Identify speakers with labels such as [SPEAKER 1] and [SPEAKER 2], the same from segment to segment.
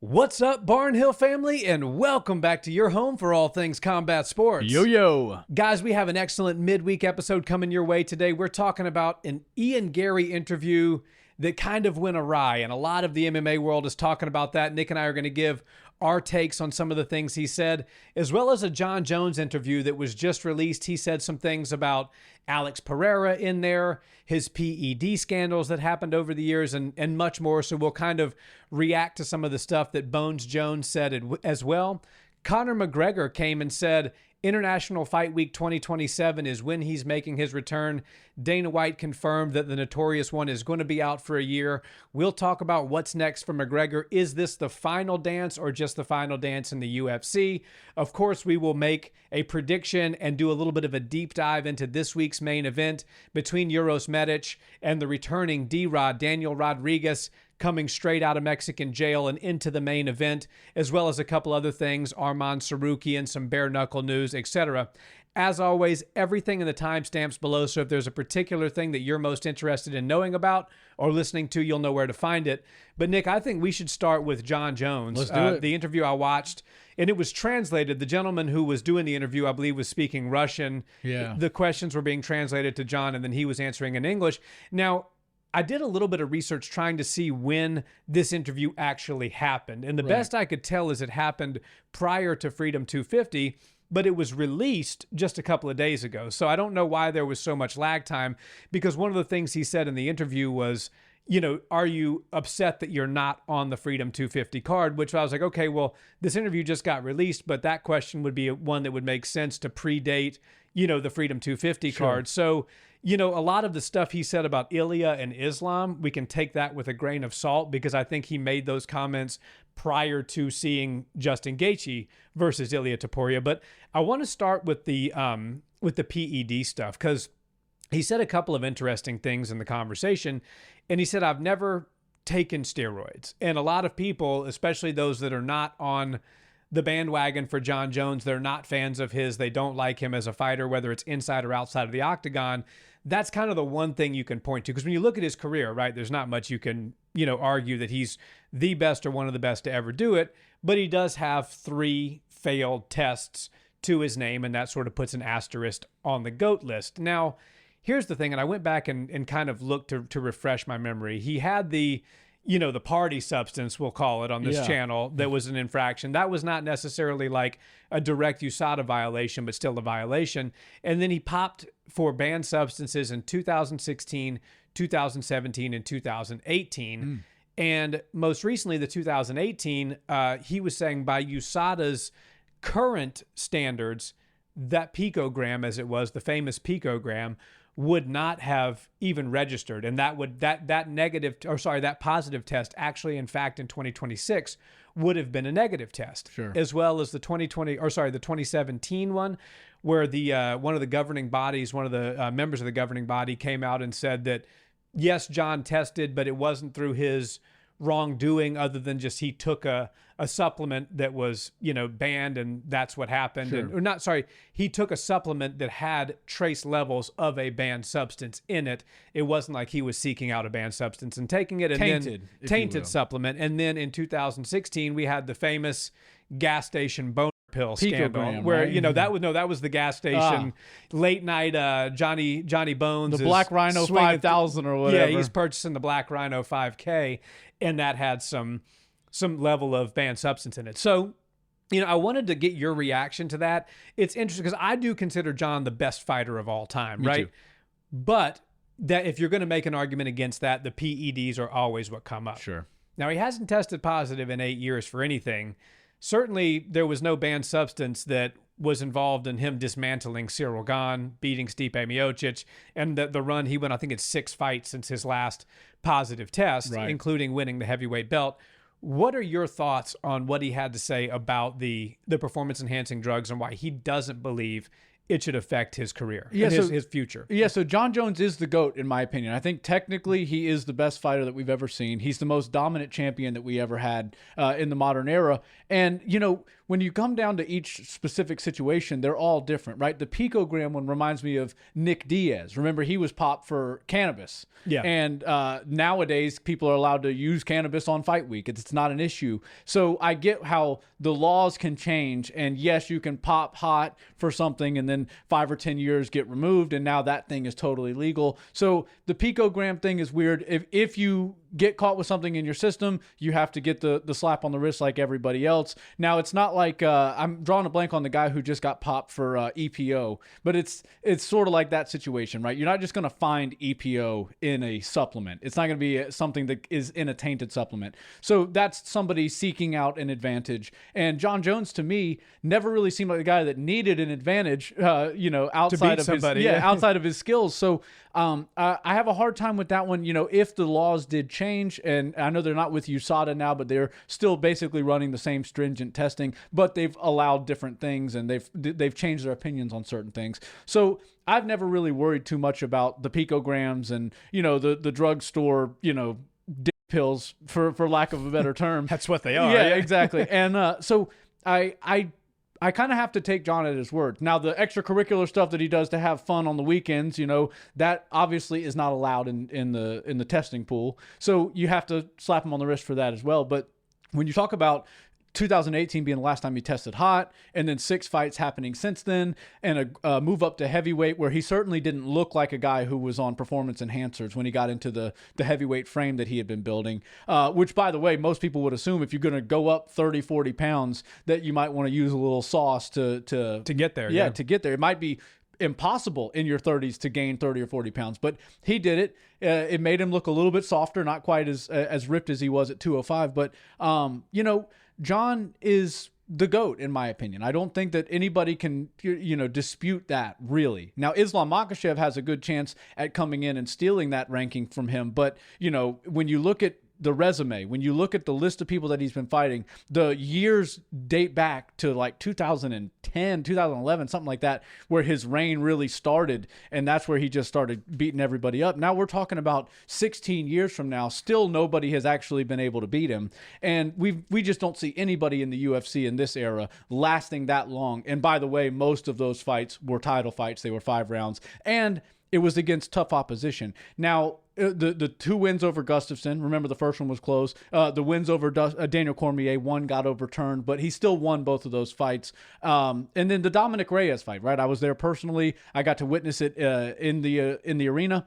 [SPEAKER 1] What's up, Barnhill family, and welcome back to your home for all things combat sports.
[SPEAKER 2] Yo.
[SPEAKER 1] Guys, we have an excellent midweek episode coming your way today. We're talking about an Ian Garry interview that kind of went awry, and a lot of the MMA world is talking about that. Nick and I are going to give our takes on some of the things he said, as well as a Jon Jones interview that was just released. He said some things about Alex Pereira in there, his PED scandals that happened over the years, and much more. So we'll kind of react to some of the stuff that Bones Jones said as well. Conor McGregor came and said International Fight Week 2027 is when he's making his return. Dana White confirmed that the Notorious One is going to be out for a year. We'll talk about what's next for McGregor. Is this the final dance or just the final dance in the UFC? Of course, we will make a prediction and do a little bit of a deep dive into this week's main event between Uros and the returning D-Rod, Daniel Rodriguez, coming straight out of Mexican jail and into the main event, as well as a couple other things, Arman Tsarukyan, some bare knuckle news, etc. As always, everything in the timestamps below, so if there's a particular thing that you're most interested in knowing about or listening to, you'll know where to find it. But Nick, I think we should start with Jon Jones.
[SPEAKER 2] Let's do it.
[SPEAKER 1] The interview I watched, and it was translated. The gentleman who was doing the interview, I believe, was speaking Russian.
[SPEAKER 2] Yeah.
[SPEAKER 1] The questions were being translated to Jon, and then he was answering in English. Now, I did a little bit of research trying to see when this interview actually happened. And the best I could tell is it happened prior to Freedom 250, but it was released just a couple of days ago. So I don't know why there was so much lag time, because one of the things he said in the interview was, you know, are you upset that you're not on the Freedom 250 card? Which I was like, okay, well, this interview just got released, but that question would be one that would make sense to predate, you know, the Freedom 250 card. So, you know, a lot of the stuff he said about Ilya and Islam, we can take that with a grain of salt, because I think he made those comments prior to seeing Justin Gaethje versus Ilya Topuria. But I want to start with the PED stuff, because he said a couple of interesting things in the conversation. And he said, I've never taken steroids. And a lot of people, especially those that are not on the bandwagon for Jon Jones, they're not fans of his, they don't like him as a fighter, whether it's inside or outside of the octagon. That's kind of the one thing you can point to, because when you look at his career, right, there's not much you can, you know, argue that he's the best or one of the best to ever do it, but he does have 3 failed tests to his name, and that sort of puts an asterisk on the GOAT list. Now, here's the thing, and I went back and kind of looked to refresh my memory. He had the, you know, the party substance, we'll call it, on this channel that was an infraction. That was not necessarily like a direct USADA violation, but still a violation. And then he popped for banned substances in 2016, 2017, and 2018. And most recently, the 2018, he was saying by USADA's current standards, that picogram, as it was, the famous picogram, would not have even registered, and that positive test actually, in fact, in 2026 would have been a negative test, as well as the 2017 one, where the one of the governing bodies, one of the members of the governing body, came out and said that yes, Jon tested, but it wasn't through his wrongdoing, other than just he took a supplement that was, you know, banned, and that's what happened. He took a supplement that had trace levels of a banned substance in it. It wasn't like he was seeking out a banned substance and taking it, and tainted supplement. And then in 2016 we had the famous gas station boner pill scandal, where, right? You know, that was the gas station late night Johnny Bones,
[SPEAKER 2] the Black Rhino 5000 or whatever.
[SPEAKER 1] Yeah, he's purchasing the Black Rhino 5K, and that had some level of banned substance in it. So, you know, I wanted to get your reaction to that. It's interesting because I do consider Jon the best fighter of all time, right?
[SPEAKER 2] Too.
[SPEAKER 1] But that if you're going to make an argument against that, the PEDs are always what come up.
[SPEAKER 2] Sure.
[SPEAKER 1] Now, he hasn't tested positive in 8 years for anything. Certainly, there was no banned substance that was involved in him dismantling Cyril Gane, beating Stipe Miocic, and the run he went, I think it's 6 fights since his last positive test, including winning the heavyweight belt. What are your thoughts on what he had to say about the performance-enhancing drugs and why he doesn't believe it should affect his career,
[SPEAKER 2] Yeah,
[SPEAKER 1] and
[SPEAKER 2] so-
[SPEAKER 1] his future.
[SPEAKER 2] Yeah, so Jon Jones is the GOAT, in my opinion. I think technically he is the best fighter that we've ever seen. He's the most dominant champion that we ever had in the modern era. And, you know, when you come down to each specific situation, they're all different, right? The picogram one reminds me of Nick Diaz. Remember, he was popped for cannabis.
[SPEAKER 1] Yeah.
[SPEAKER 2] And nowadays, people are allowed to use cannabis on fight week. It's not an issue. So I get how the laws can change. And yes, you can pop hot for something and then 5 or 10 years get removed. And now that thing is totally legal. So the picogram thing is weird. If you get caught with something in your system, you have to get the slap on the wrist like everybody else. Now, it's not like I'm drawing a blank on the guy who just got popped for EPO, but it's sort of like that situation, right? You're not just going to find EPO in a supplement. It's not going to be something that is in a tainted supplement. So that's somebody seeking out an advantage. And Jon Jones, to me, never really seemed like a guy that needed an advantage, outside of
[SPEAKER 1] somebody,
[SPEAKER 2] his, outside of his skills. So I have a hard time with that one. You know, if the laws did change, and I know they're not with USADA now, but they're still basically running the same stringent testing, but they've allowed different things and they've changed their opinions on certain things. So I've never really worried too much about the picograms and, you know, the drugstore, you know, dick pills for lack of a better term.
[SPEAKER 1] That's what they are.
[SPEAKER 2] Yeah, exactly. And so I kind of have to take Jon at his word. Now, the extracurricular stuff that he does to have fun on the weekends, you know, that obviously is not allowed in the testing pool. So you have to slap him on the wrist for that as well. But when you talk about 2018 being the last time he tested hot, and then 6 fights happening since then, and a move up to heavyweight where he certainly didn't look like a guy who was on performance enhancers when he got into the heavyweight frame that he had been building, which, by the way, most people would assume if you're going to go up 30, 40 pounds that you might want to use a little sauce to
[SPEAKER 1] get there.
[SPEAKER 2] Yeah, to get there. It might be impossible in your 30s to gain 30 or 40 pounds, but he did it. It made him look a little bit softer, not quite as ripped as he was at 205, but you know, Jon is the GOAT, in my opinion. I don't think that anybody can, you know, dispute that, really. Now, Islam Makhachev has a good chance at coming in and stealing that ranking from him, but, you know, when you look at the resume, when you look at the list of people that he's been fighting, the years date back to like 2010, 2011, something like that, where his reign really started, and that's where he just started beating everybody up. Now we're talking about 16 years from now, still nobody has actually been able to beat him, and we just don't see anybody in the UFC in this era lasting that long. And by the way, most of those fights were title fights. They were 5 rounds, and it was against tough opposition. Now, the 2 wins over Gustafsson, remember the first one was close. The wins over Daniel Cormier, 1 got overturned, but he still won both of those fights. And then the Dominic Reyes fight, right? I was there personally. I got to witness it in the arena.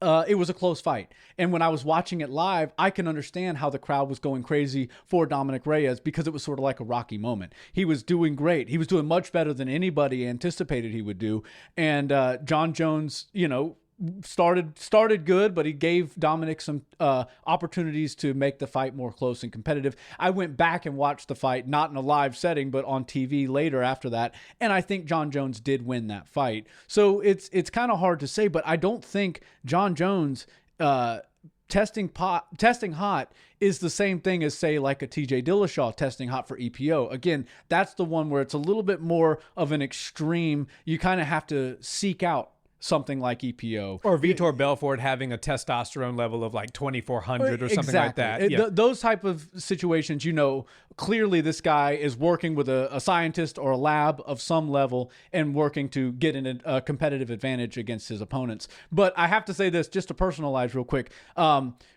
[SPEAKER 2] It was a close fight. And when I was watching it live, I can understand how the crowd was going crazy for Dominic Reyes, because it was sort of like a Rocky moment. He was doing great. He was doing much better than anybody anticipated he would do. And Jon Jones, you know, started good, but he gave Dominic some opportunities to make the fight more close and competitive. I went back and watched the fight, not in a live setting, but on TV later after that, and I think Jon Jones did win that fight. So it's kind of hard to say, but I don't think Jon Jones testing hot is the same thing as, say, like a TJ Dillashaw testing hot for EPO. Again, that's the one where it's a little bit more of an extreme. You kind of have to seek out something like EPO.
[SPEAKER 1] Or Vitor Belfort having a testosterone level of like 2,400 or something like that. Yeah.
[SPEAKER 2] Those type of situations, you know, clearly this guy is working with a scientist or a lab of some level and working to get in a competitive advantage against his opponents. But I have to say this, just to personalize real quick.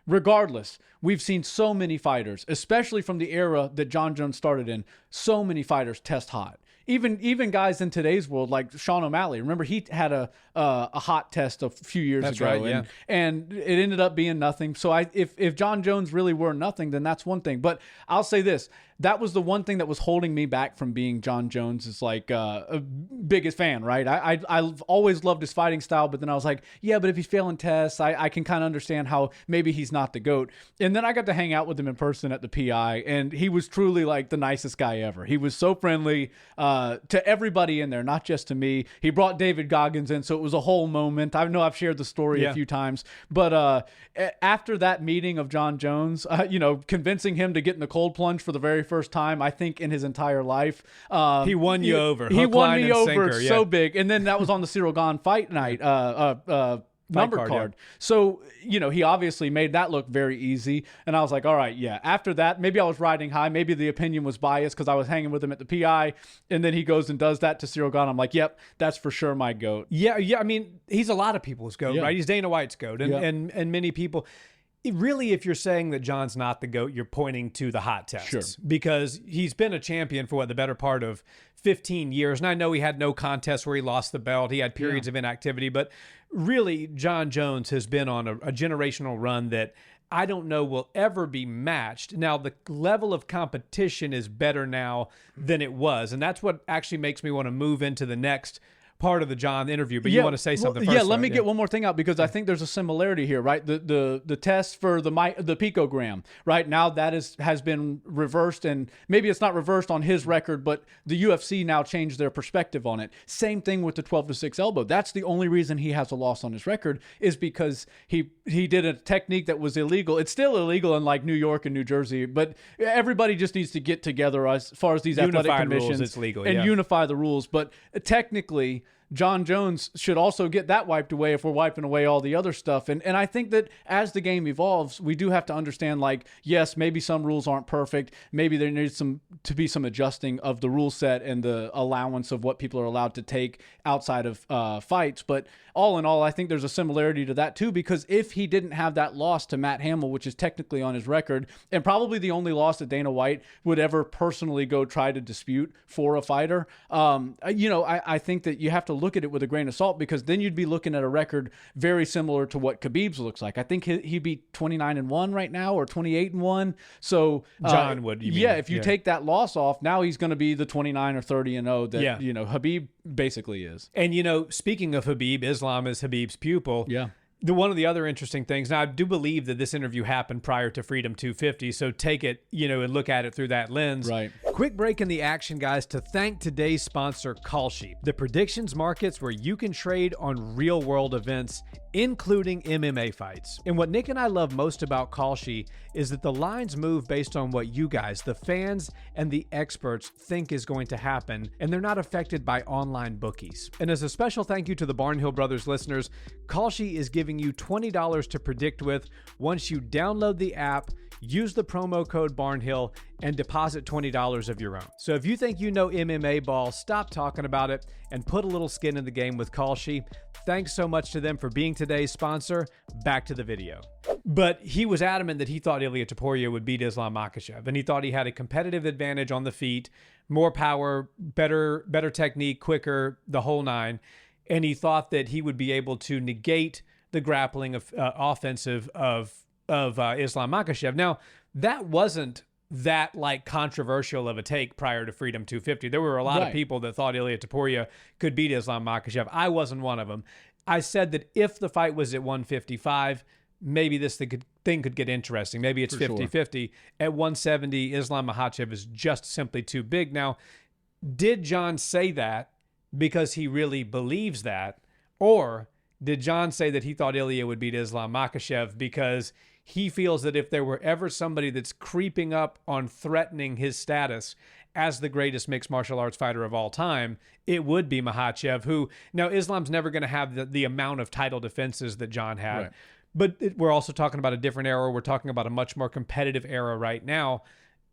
[SPEAKER 2] Regardless, we've seen so many fighters, especially from the era that Jon Jones started in, so many fighters test hot. Even guys in today's world, like Sean O'Malley. Remember, he had a hot test a few years ago,
[SPEAKER 1] right, yeah.
[SPEAKER 2] and it ended up being nothing. So if Jon Jones really were nothing, then that's one thing. But I'll say this: that was the one thing that was holding me back from being Jon Jones's biggest fan, right? I've always loved his fighting style, but then I was like, yeah, but if he's failing tests, I can kind of understand how maybe he's not the GOAT. And then I got to hang out with him in person at the PI, and he was truly like the nicest guy ever. He was so friendly to everybody in there, not just to me. He brought David Goggins in, so it was a whole moment. I know I've shared the story a few times, but after that meeting of Jon Jones, convincing him to get in the cold plunge for the very first time, I think, in his entire life.
[SPEAKER 1] He won you over.
[SPEAKER 2] He
[SPEAKER 1] Hook,
[SPEAKER 2] won
[SPEAKER 1] line,
[SPEAKER 2] me
[SPEAKER 1] and
[SPEAKER 2] over
[SPEAKER 1] sinker,
[SPEAKER 2] so big. And then that was on the Cyril Gahn fight night. Number card.
[SPEAKER 1] Yeah.
[SPEAKER 2] So, he obviously made that look very easy. And I was like, all right, yeah. After that, maybe I was riding high. Maybe the opinion was biased because I was hanging with him at the PI. And then he goes and does that to Cyril Gahn. I'm like, yep, that's for sure my GOAT.
[SPEAKER 1] Yeah. I mean, he's a lot of people's GOAT,
[SPEAKER 2] Yeah.
[SPEAKER 1] right? He's Dana White's GOAT. And many people... Really, if you're saying that Jon's not the GOAT, you're pointing to the hot tests.
[SPEAKER 2] Sure.
[SPEAKER 1] Because he's been a champion for the better part of 15 years. And I know he had no contest where he lost the belt. He had periods of inactivity. But really, Jon Jones has been on a generational run that I don't know will ever be matched. Now, the level of competition is better now than it was. And that's what actually makes me want to move into the next part of the Jon interview, but you want to say something first.
[SPEAKER 2] Yeah, let me get one more thing out because I think there's a similarity here, right? The test for the picogram, right? Now that has been reversed, and maybe it's not reversed on his record, but the UFC now changed their perspective on it. Same thing with the 12-6 elbow. That's the only reason he has a loss on his record is because he did a technique that was illegal. It's still illegal in like New York and New Jersey, but everybody just needs to get together as far as these athletic commissions
[SPEAKER 1] rules, it's legal,
[SPEAKER 2] and unify the rules. But technically, Jon Jones should also get that wiped away if we're wiping away all the other stuff. And I think that as the game evolves, we do have to understand, like, yes, maybe some rules aren't perfect. Maybe there needs to be some adjusting of the rule set and the allowance of what people are allowed to take outside of fights. But all in all, I think there's a similarity to that too, because if he didn't have that loss to Matt Hamill, which is technically on his record, and probably the only loss that Dana White would ever personally go try to dispute for a fighter, I think that you have to look at it with a grain of salt, because then you'd be looking at a record very similar to what Khabib's looks like. I think he'd be 29-1 right now, or 28-1. So
[SPEAKER 1] Jon would, you mean?
[SPEAKER 2] Yeah, if you take that loss off, now he's going to be the 29 or 30-0 that Khabib basically is.
[SPEAKER 1] And speaking of Khabib, Islam is Khabib's pupil.
[SPEAKER 2] Yeah.
[SPEAKER 1] One of the other interesting things, now I do believe that this interview happened prior to Freedom 250, so take it, and look at it through that lens.
[SPEAKER 2] Right.
[SPEAKER 1] Quick break in the action, guys, to thank today's sponsor, Kalshi, the predictions markets where you can trade on real-world events, including MMA fights. And what Nick and I love most about Kalshi is that the lines move based on what you guys, the fans and the experts, think is going to happen, and they're not affected by online bookies. And as a special thank you to the Barnhill Brothers listeners, Kalshi is giving you $20 to predict with once you download the app, use the promo code Barnhill, and deposit $20 of your own. So if you think you know MMA ball, stop talking about it and put a little skin in the game with Kalshi. Thanks so much to them for being today's sponsor. Back to the video. But he was adamant that he thought Ilia Topuria would beat Islam Makhachev, and he thought he had a competitive advantage on the feet, more power, better technique, quicker, the whole nine. And he thought that he would be able to negate the grappling of offensive of Islam Makhachev. Now, that wasn't that controversial of a take prior to Freedom 250. There were a lot of people that thought Ilia Topuria could beat Islam Makhachev. I wasn't one of them. I said that if the fight was at 155, maybe this thing could get interesting. Maybe it's 50-50. Sure. At 170, Islam Makhachev is just simply too big. Now, did Jon say that because he really believes that? Or did Jon say that he thought Ilia would beat Islam Makhachev because he feels that if there were ever somebody that's creeping up on threatening his status as the greatest mixed martial arts fighter of all time, it would be Makhachev, who, now Islam's never going to have the amount of title defenses that Jon had. Right. But we're also talking about a different era. We're talking about a much more competitive era right now.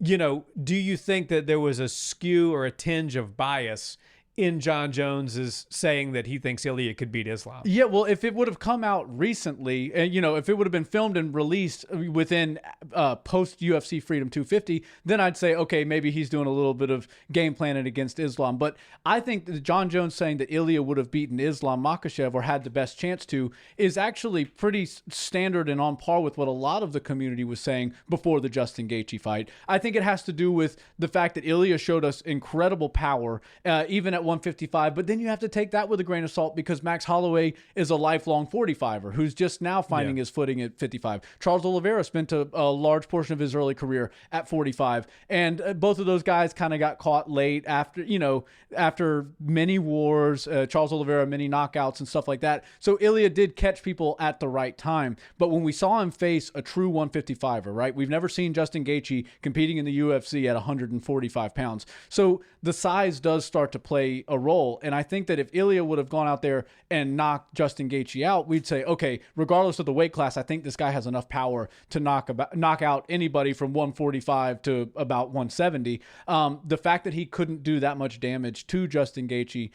[SPEAKER 1] Do you think that there was a skew or a tinge of bias in Jon Jones's saying that he thinks Ilia could beat Islam?
[SPEAKER 2] Yeah, well, if it would have come out recently, and if it would have been filmed and released within post-UFC Freedom 250, then I'd say, okay, maybe he's doing a little bit of game planning against Islam. But I think that Jon Jones saying that Ilia would have beaten Islam Makhachev or had the best chance to is actually pretty standard and on par with what a lot of the community was saying before the Justin Gaethje fight. I think it has to do with the fact that Ilia showed us incredible power, even at 155, but then you have to take that with a grain of salt because Max Holloway is a lifelong 45er who's just now finding his footing at 55. Charles Oliveira spent a large portion of his early career at 45, and both of those guys kind of got caught late after many wars, Charles Oliveira, many knockouts and stuff like that. So Ilya did catch people at the right time, but when we saw him face a true 155er, right? We've never seen Justin Gaethje competing in the UFC at 145 pounds. So the size does start to play a role. And I think that if Ilya would have gone out there and knocked Justin Gaethje out, we'd say, okay, regardless of the weight class, I think this guy has enough power to knock out anybody from 145 to about 170. The fact that he couldn't do that much damage to Justin Gaethje,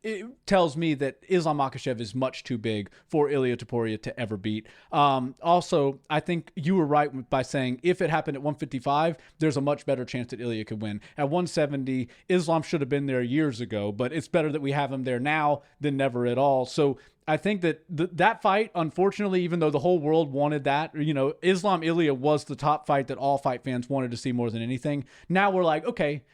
[SPEAKER 2] it tells me that Islam Makhachev is much too big for Ilia Topuria to ever beat. Also, I think you were right by saying if it happened at 155, there's a much better chance that Ilia could win. At 170, Islam should have been there years ago, but it's better that we have him there now than never at all. So I think that that fight, unfortunately, even though the whole world wanted that, Islam Ilia was the top fight that all fight fans wanted to see more than anything. Now we're like, okay,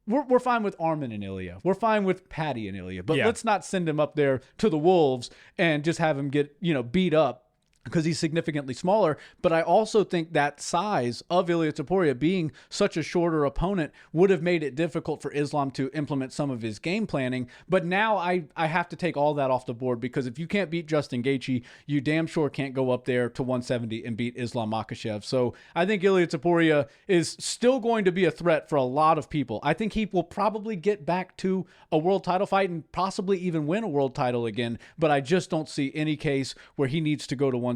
[SPEAKER 2] we're fine with Arman and Ilya. We're fine with Patty and Ilya. But let's not send him up there to the Wolves and just have him get, beat up because he's significantly smaller. But I also think that size of Ilia Topuria being such a shorter opponent would have made it difficult for Islam to implement some of his game planning. But now I have to take all that off the board because if you can't beat Justin Gaethje, you damn sure can't go up there to 170 and beat Islam Makhachev. So I think Ilia Topuria is still going to be a threat for a lot of people. I think he will probably get back to a world title fight and possibly even win a world title again. But I just don't see any case where he needs to go to 170,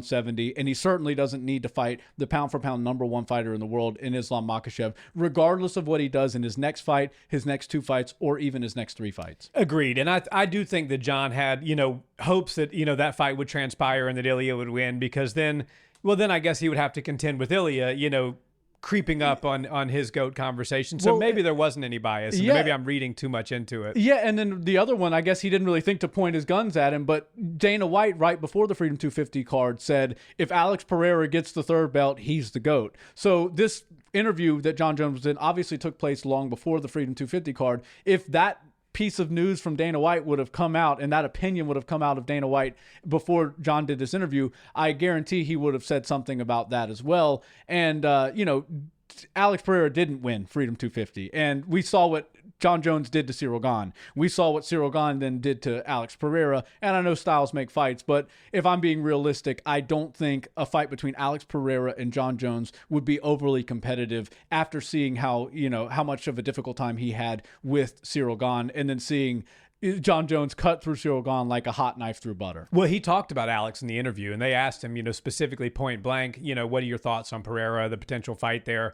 [SPEAKER 2] and he certainly doesn't need to fight the pound-for-pound number one fighter in the world in Islam Makhachev, regardless of what he does in his next fight, his next two fights, or even his next three fights.
[SPEAKER 1] Agreed. And I do think that Jon had, hopes that, that fight would transpire and that Ilya would win because then I guess he would have to contend with Ilya, creeping up on his GOAT conversation. So maybe there wasn't any bias. And maybe I'm reading too much into it.
[SPEAKER 2] Yeah, and then the other one, I guess he didn't really think to point his guns at him, but Dana White, right before the Freedom 250 card, said, if Alex Pereira gets the third belt, he's the GOAT. So this interview that Jon Jones was in obviously took place long before the Freedom 250 card. If that piece of news from Dana White would have come out and that opinion would have come out of Dana White before Jon did this interview, I guarantee he would have said something about that as well. And, Alex Pereira didn't win Freedom 250. And we saw what Jon Jones did to Cyril Gane. We saw what Cyril Gane then did to Alex Pereira. And I know styles make fights, but if I'm being realistic, I don't think a fight between Alex Pereira and Jon Jones would be overly competitive after seeing how much of a difficult time he had with Cyril Gane and then seeing Jon Jones cut through Cyril Gane like a hot knife through butter.
[SPEAKER 1] Well, he talked about Alex in the interview, and they asked him, specifically point blank, what are your thoughts on Pereira, the potential fight there?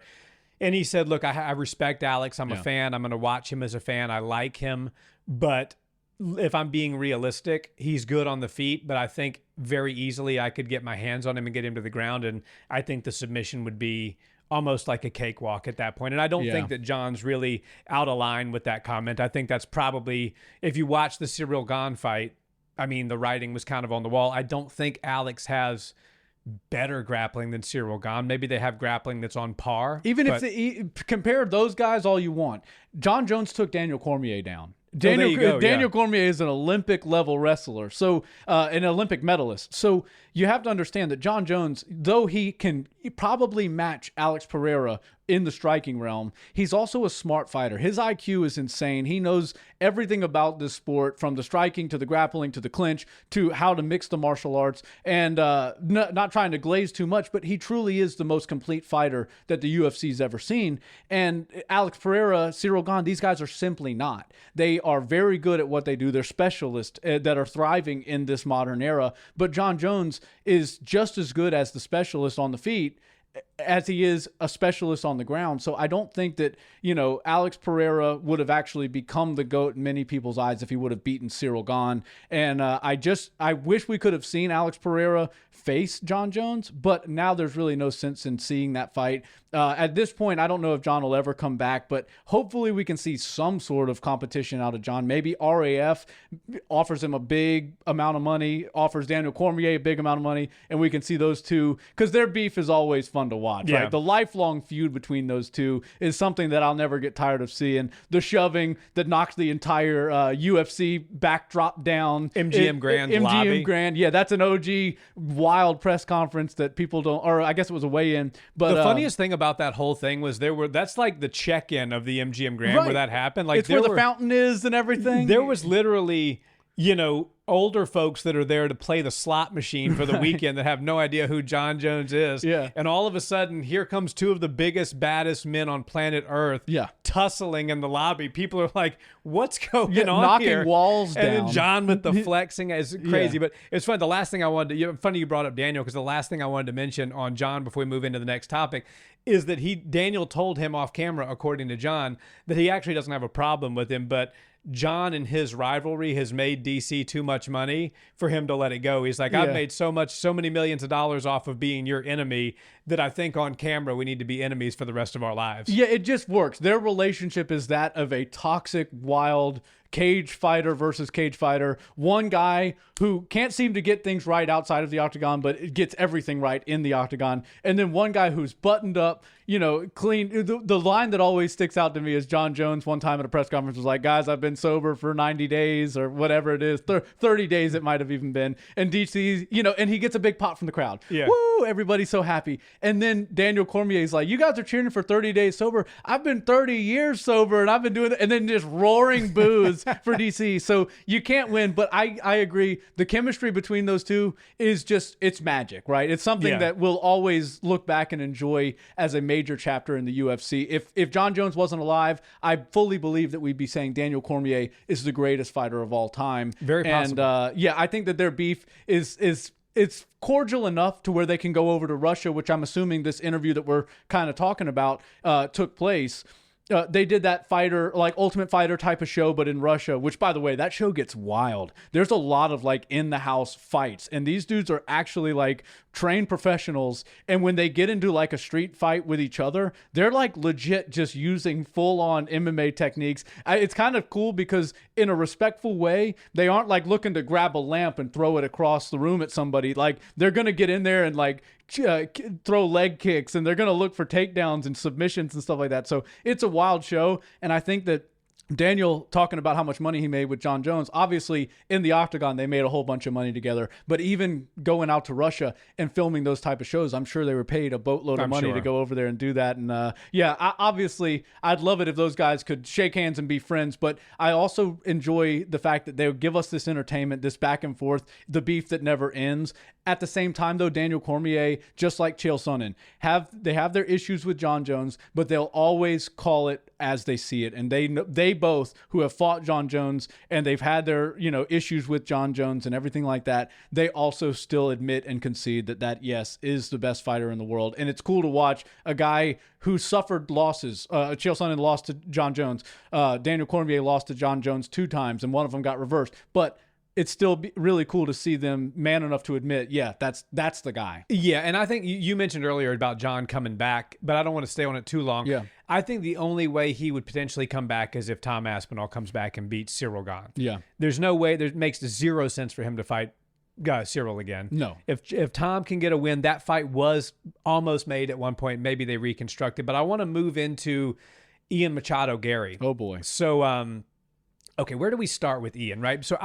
[SPEAKER 1] And he said, look, I respect Alex. I'm a fan. I'm going to watch him as a fan. I like him. But if I'm being realistic, he's good on the feet, but I think very easily I could get my hands on him and get him to the ground. And I think the submission would be almost like a cakewalk at that point. And I don't think that Jon's really out of line with that comment. I think that's probably, if you watch the Cyril Gane fight, I mean, the writing was kind of on the wall. I don't think Alex has better grappling than Cyril Gane. Maybe they have grappling that's on par.
[SPEAKER 2] Even if compare those guys all you want. Jon Jones took Daniel Cormier down. Daniel Cormier is an Olympic level wrestler, so an Olympic medalist. So you have to understand that Jon Jones, though he can probably match Alex Pereira in the striking realm, he's also a smart fighter. His IQ is insane. He knows everything about this sport, from the striking to the grappling to the clinch to how to mix the martial arts. And not trying to glaze too much, but he truly is the most complete fighter that the UFC's ever seen. And Alex Pereira, Cyril Gane, these guys are simply not. They are very good at what they do. They're specialists that are thriving in this modern era. But Jon Jones is just as good as the specialist on the feet as he is a specialist on the ground. So I don't think that, Alex Pereira would have actually become the GOAT in many people's eyes if he would have beaten Cyril Gane. And I wish we could have seen Alex Pereira face Jon Jones, but now there's really no sense in seeing that fight. At this point, I don't know if Jon will ever come back, but hopefully we can see some sort of competition out of Jon. Maybe RAF offers him a big amount of money, offers Daniel Cormier a big amount of money, and we can see those two, because their beef is always fun to watch. watch.
[SPEAKER 1] Yeah.
[SPEAKER 2] Right? The lifelong feud between those two is something that I'll never get tired of seeing. The shoving that knocked the entire UFC backdrop down.
[SPEAKER 1] MGM Grand
[SPEAKER 2] MGM
[SPEAKER 1] lobby.
[SPEAKER 2] Grand. Yeah, that's an OG wild press conference that people don't, or I guess it was a weigh-in. But
[SPEAKER 1] the funniest thing about that whole thing was that's like the check-in of the MGM Grand where that happened. Like
[SPEAKER 2] it's where the fountain is and everything.
[SPEAKER 1] There was literally, older folks that are there to play the slot machine for the weekend that have no idea who Jon Jones is.
[SPEAKER 2] Yeah.
[SPEAKER 1] And all of a sudden, here comes two of the biggest, baddest men on planet Earth tussling in the lobby. People are like, what's going on
[SPEAKER 2] knocking
[SPEAKER 1] here?
[SPEAKER 2] walls down.
[SPEAKER 1] And then Jon with the flexing is crazy. But it's fun. The last thing I wanted to, funny you brought up Daniel, because the last thing I wanted to mention on Jon before we move into the next topic is that Daniel told him off camera, according to Jon, that he actually doesn't have a problem with him, but Jon and his rivalry has made DC too much money for him to let it go. He's like, I've made so many millions of dollars off of being your enemy that I think on camera we need to be enemies for the rest of our lives.
[SPEAKER 2] Yeah, it just works. Their relationship is that of a toxic, wild cage fighter versus cage fighter. One guy who can't seem to get things right outside of the octagon, but it gets everything right in the octagon. And then one guy who's buttoned up, clean. The line that always sticks out to me is Jon Jones one time at a press conference was like, guys, I've been sober for 90 days or whatever it is, 30 days it might have even been. And DC, and he gets a big pop from the crowd.
[SPEAKER 1] Yeah.
[SPEAKER 2] Woo, everybody's so happy. And then Daniel Cormier's like, you guys are cheering for 30 days sober. I've been 30 years sober and I've been doing it. And then just roaring boos for DC. So you can't win. But I agree. The chemistry between those two is it's magic, right? It's something that we'll always look back and enjoy as a major chapter in the UFC. If Jon Jones wasn't alive, I fully believe that we'd be saying Daniel Cormier is the greatest fighter of all time.
[SPEAKER 1] Very possible.
[SPEAKER 2] And I think that their beef is it's cordial enough to where they can go over to Russia, which I'm assuming this interview that we're kind of talking about took place. They did that Ultimate Fighter type of show, but in Russia, which, by the way, that show gets wild. There's a lot of in the house fights, and these dudes are actually trained professionals. And when they get into a street fight with each other, they're legit just using full on MMA techniques. It's kind of cool because in a respectful way, they aren't looking to grab a lamp and throw it across the room at somebody. They're going to get in there and throw leg kicks, and they're going to look for takedowns and submissions and stuff like that. So it's a wild show. And I think that Daniel talking about how much money he made with Jon Jones, obviously in the octagon, they made a whole bunch of money together, but even going out to Russia and filming those type of shows, I'm sure they were paid a boatload of money to go over there and do that. And obviously I'd love it if those guys could shake hands and be friends, but I also enjoy the fact that they would give us this entertainment, this back and forth, the beef that never ends. At the same time, though, Daniel Cormier, just like Chael Sonnen, have their issues with Jon Jones, but they'll always call it as they see it. And they both, who have fought Jon Jones and they've had their issues with Jon Jones and everything like that, they also still admit and concede that yes is the best fighter in the world. And it's cool to watch a guy who suffered losses. Chael Sonnen lost to Jon Jones. Daniel Cormier lost to Jon Jones 2 times, and one of them got reversed. But it's still really cool to see them man enough to admit, that's the guy.
[SPEAKER 1] Yeah, and I think you mentioned earlier about Jon coming back, but I don't want to stay on it too long.
[SPEAKER 2] Yeah.
[SPEAKER 1] I think the only way he would potentially come back is if Tom Aspinall comes back and beats Cyril Gane.
[SPEAKER 2] Yeah.
[SPEAKER 1] There's no way, it makes zero sense for him to fight Cyril again.
[SPEAKER 2] No.
[SPEAKER 1] If Tom can get a win, that fight was almost made at one point. Maybe they reconstructed. But I want to move into Ian Machado Garry.
[SPEAKER 2] Oh, boy.
[SPEAKER 1] So, okay, where do we start with Ian, right? So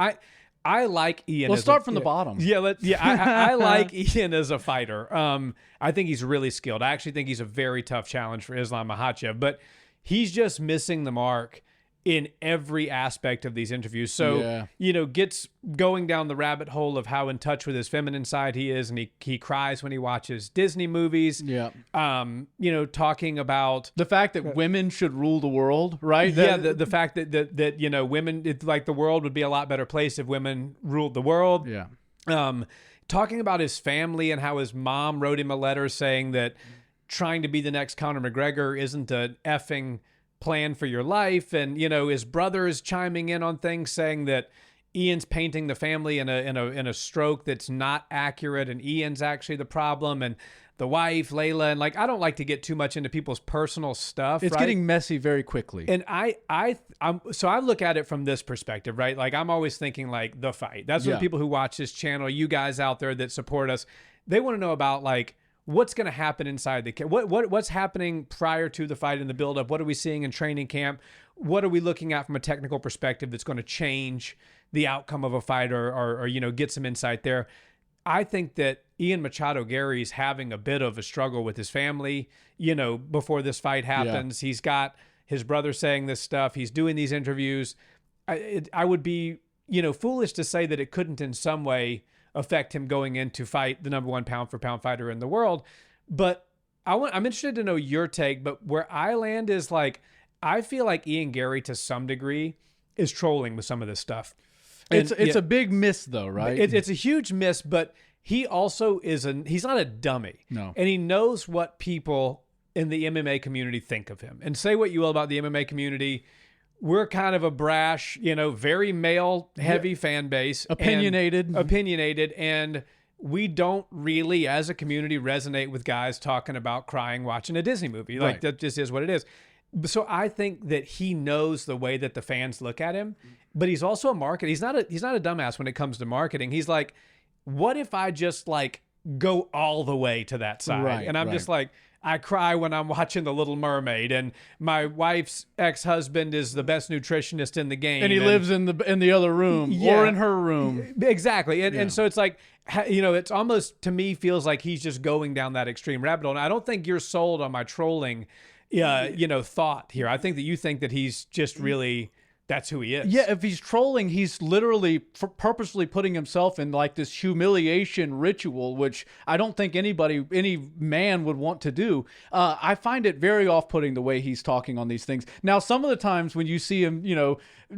[SPEAKER 1] I like Ian.
[SPEAKER 2] Let's start from the bottom.
[SPEAKER 1] I like Ian as a fighter. I think he's really skilled. I actually think he's a very tough challenge for Islam Makhachev, but he's just missing the mark in every aspect of these interviews. So, gets going down the rabbit hole of how in touch with his feminine side he is, and he cries when he watches Disney movies.
[SPEAKER 2] Yeah.
[SPEAKER 1] Talking about
[SPEAKER 2] the fact that women should rule the world, right?
[SPEAKER 1] The fact that women, it's like the world would be a lot better place if women ruled the world.
[SPEAKER 2] Yeah.
[SPEAKER 1] Talking about his family and how his mom wrote him a letter saying that trying to be the next Conor McGregor isn't an effing plan for your life. And his brother is chiming in on things, saying that Ian's painting the family in a stroke that's not accurate, and Ian's actually the problem, and the wife Layla, and I don't like to get too much into people's personal stuff.
[SPEAKER 2] It's getting messy very quickly.
[SPEAKER 1] And I look at it from this perspective, right? I'm always thinking the fight. That's what people who watch this channel, you guys out there that support us, they want to know about what's going to happen inside the camp? What's happening prior to the fight in the buildup? What are we seeing in training camp? What are we looking at from a technical perspective that's going to change the outcome of a fight or get some insight there? I think that Ian Machado Gary's having a bit of a struggle with his family, before this fight happens. Yeah. He's got his brother saying this stuff. He's doing these interviews. I would be, foolish to say that it couldn't in some way affect him going in to fight the number one pound for pound fighter in the world. But I'm interested to know your take, but where I land is I feel like Ian Garry to some degree is trolling with some of this stuff.
[SPEAKER 2] It's a big miss though, right?
[SPEAKER 1] It's a huge miss, but he also he's not a dummy.
[SPEAKER 2] No.
[SPEAKER 1] And he knows what people in the MMA community think of him. And say what you will about the MMA community, we're kind of a brash, very male heavy fan base.
[SPEAKER 2] Opinionated.
[SPEAKER 1] And we don't really, as a community, resonate with guys talking about crying watching a Disney movie.
[SPEAKER 2] Right.
[SPEAKER 1] That just is what it is. So I think that he knows the way that the fans look at him, but he's also a marketer. He's not a dumbass when it comes to marketing. He's like, what if I just go all the way to that side?
[SPEAKER 2] Right,
[SPEAKER 1] and I'm just I cry when I'm watching The Little Mermaid, and my wife's ex-husband is the best nutritionist in the game,
[SPEAKER 2] and he lives in the other room or in her room.
[SPEAKER 1] Exactly. And so it's it's almost, to me, feels like he's just going down that extreme rabbit hole. And I don't think you're sold on my trolling thought here. I think that you think that he's just really, that's who he is.
[SPEAKER 2] Yeah, if he's trolling, he's literally purposely putting himself in this humiliation ritual, which I don't think any man would want to do. I find it very off-putting the way he's talking on these things. Now, some of the times when you see him,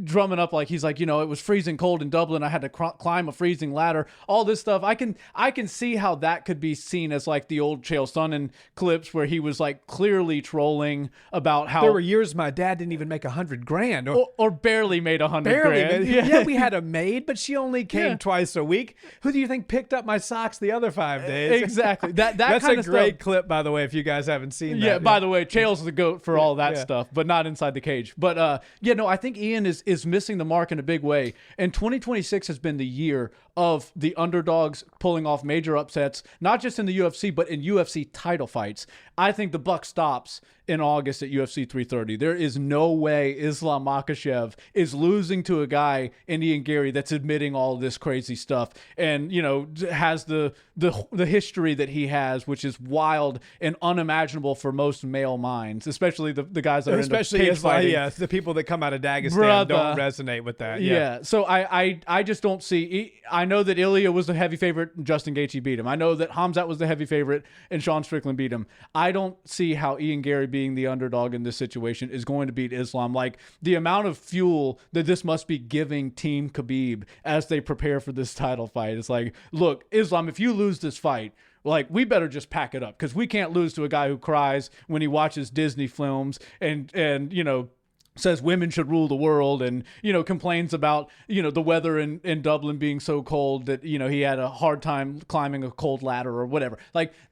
[SPEAKER 2] drumming up he's it was freezing cold in Dublin, I had to climb a freezing ladder, all this stuff, I can see how that could be seen as the old Chael Sonnen clips where he was clearly trolling about how
[SPEAKER 1] there were years my dad didn't even make $100,000
[SPEAKER 2] or barely made $100,000.
[SPEAKER 1] Yeah, we had a maid, but she only came twice a week. Who do you think picked up my socks the other 5 days?
[SPEAKER 2] Exactly. That's
[SPEAKER 1] kind
[SPEAKER 2] a
[SPEAKER 1] of great
[SPEAKER 2] stuff.
[SPEAKER 1] Clip, by the way, if you guys haven't seen that.
[SPEAKER 2] Yeah, by the way, Chael's the GOAT for all that stuff, but not inside the cage. But I think Ian is missing the mark in a big way. And 2026 has been the year of the underdogs pulling off major upsets, not just in the UFC, but in UFC title fights. I think the buck stops in August at UFC 330. There is no way Islam Makhachev is losing to a guy in Ian Garry that's admitting all this crazy stuff and, has the history that he has, which is wild and unimaginable for most male minds, especially the guys that are
[SPEAKER 1] especially
[SPEAKER 2] into cage fighting.
[SPEAKER 1] Yes, the people that come out of Dagestan don't resonate with that.
[SPEAKER 2] Yeah. So I just don't see. I know that Ilya was the heavy favorite and Justin Gaethje beat him. I know that Khamzat was the heavy favorite and Sean Strickland beat him. I don't see how Ian Garry being the underdog in this situation is going to beat Islam. The amount of fuel that this must be giving Team Khabib as they prepare for this title fight. It's look, Islam, if you lose this fight, we better just pack it up because we can't lose to a guy who cries when he watches Disney films and says women should rule the world and, complains about, the weather in Dublin being so cold that, he had a hard time climbing a cold ladder or whatever.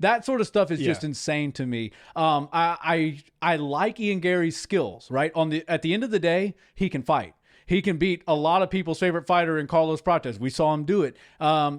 [SPEAKER 2] That sort of stuff is just insane to me. I like Ian Garry's skills, right? At the end of the day, he can fight. He can beat a lot of people's favorite fighter in Carlos Prates. We saw him do it.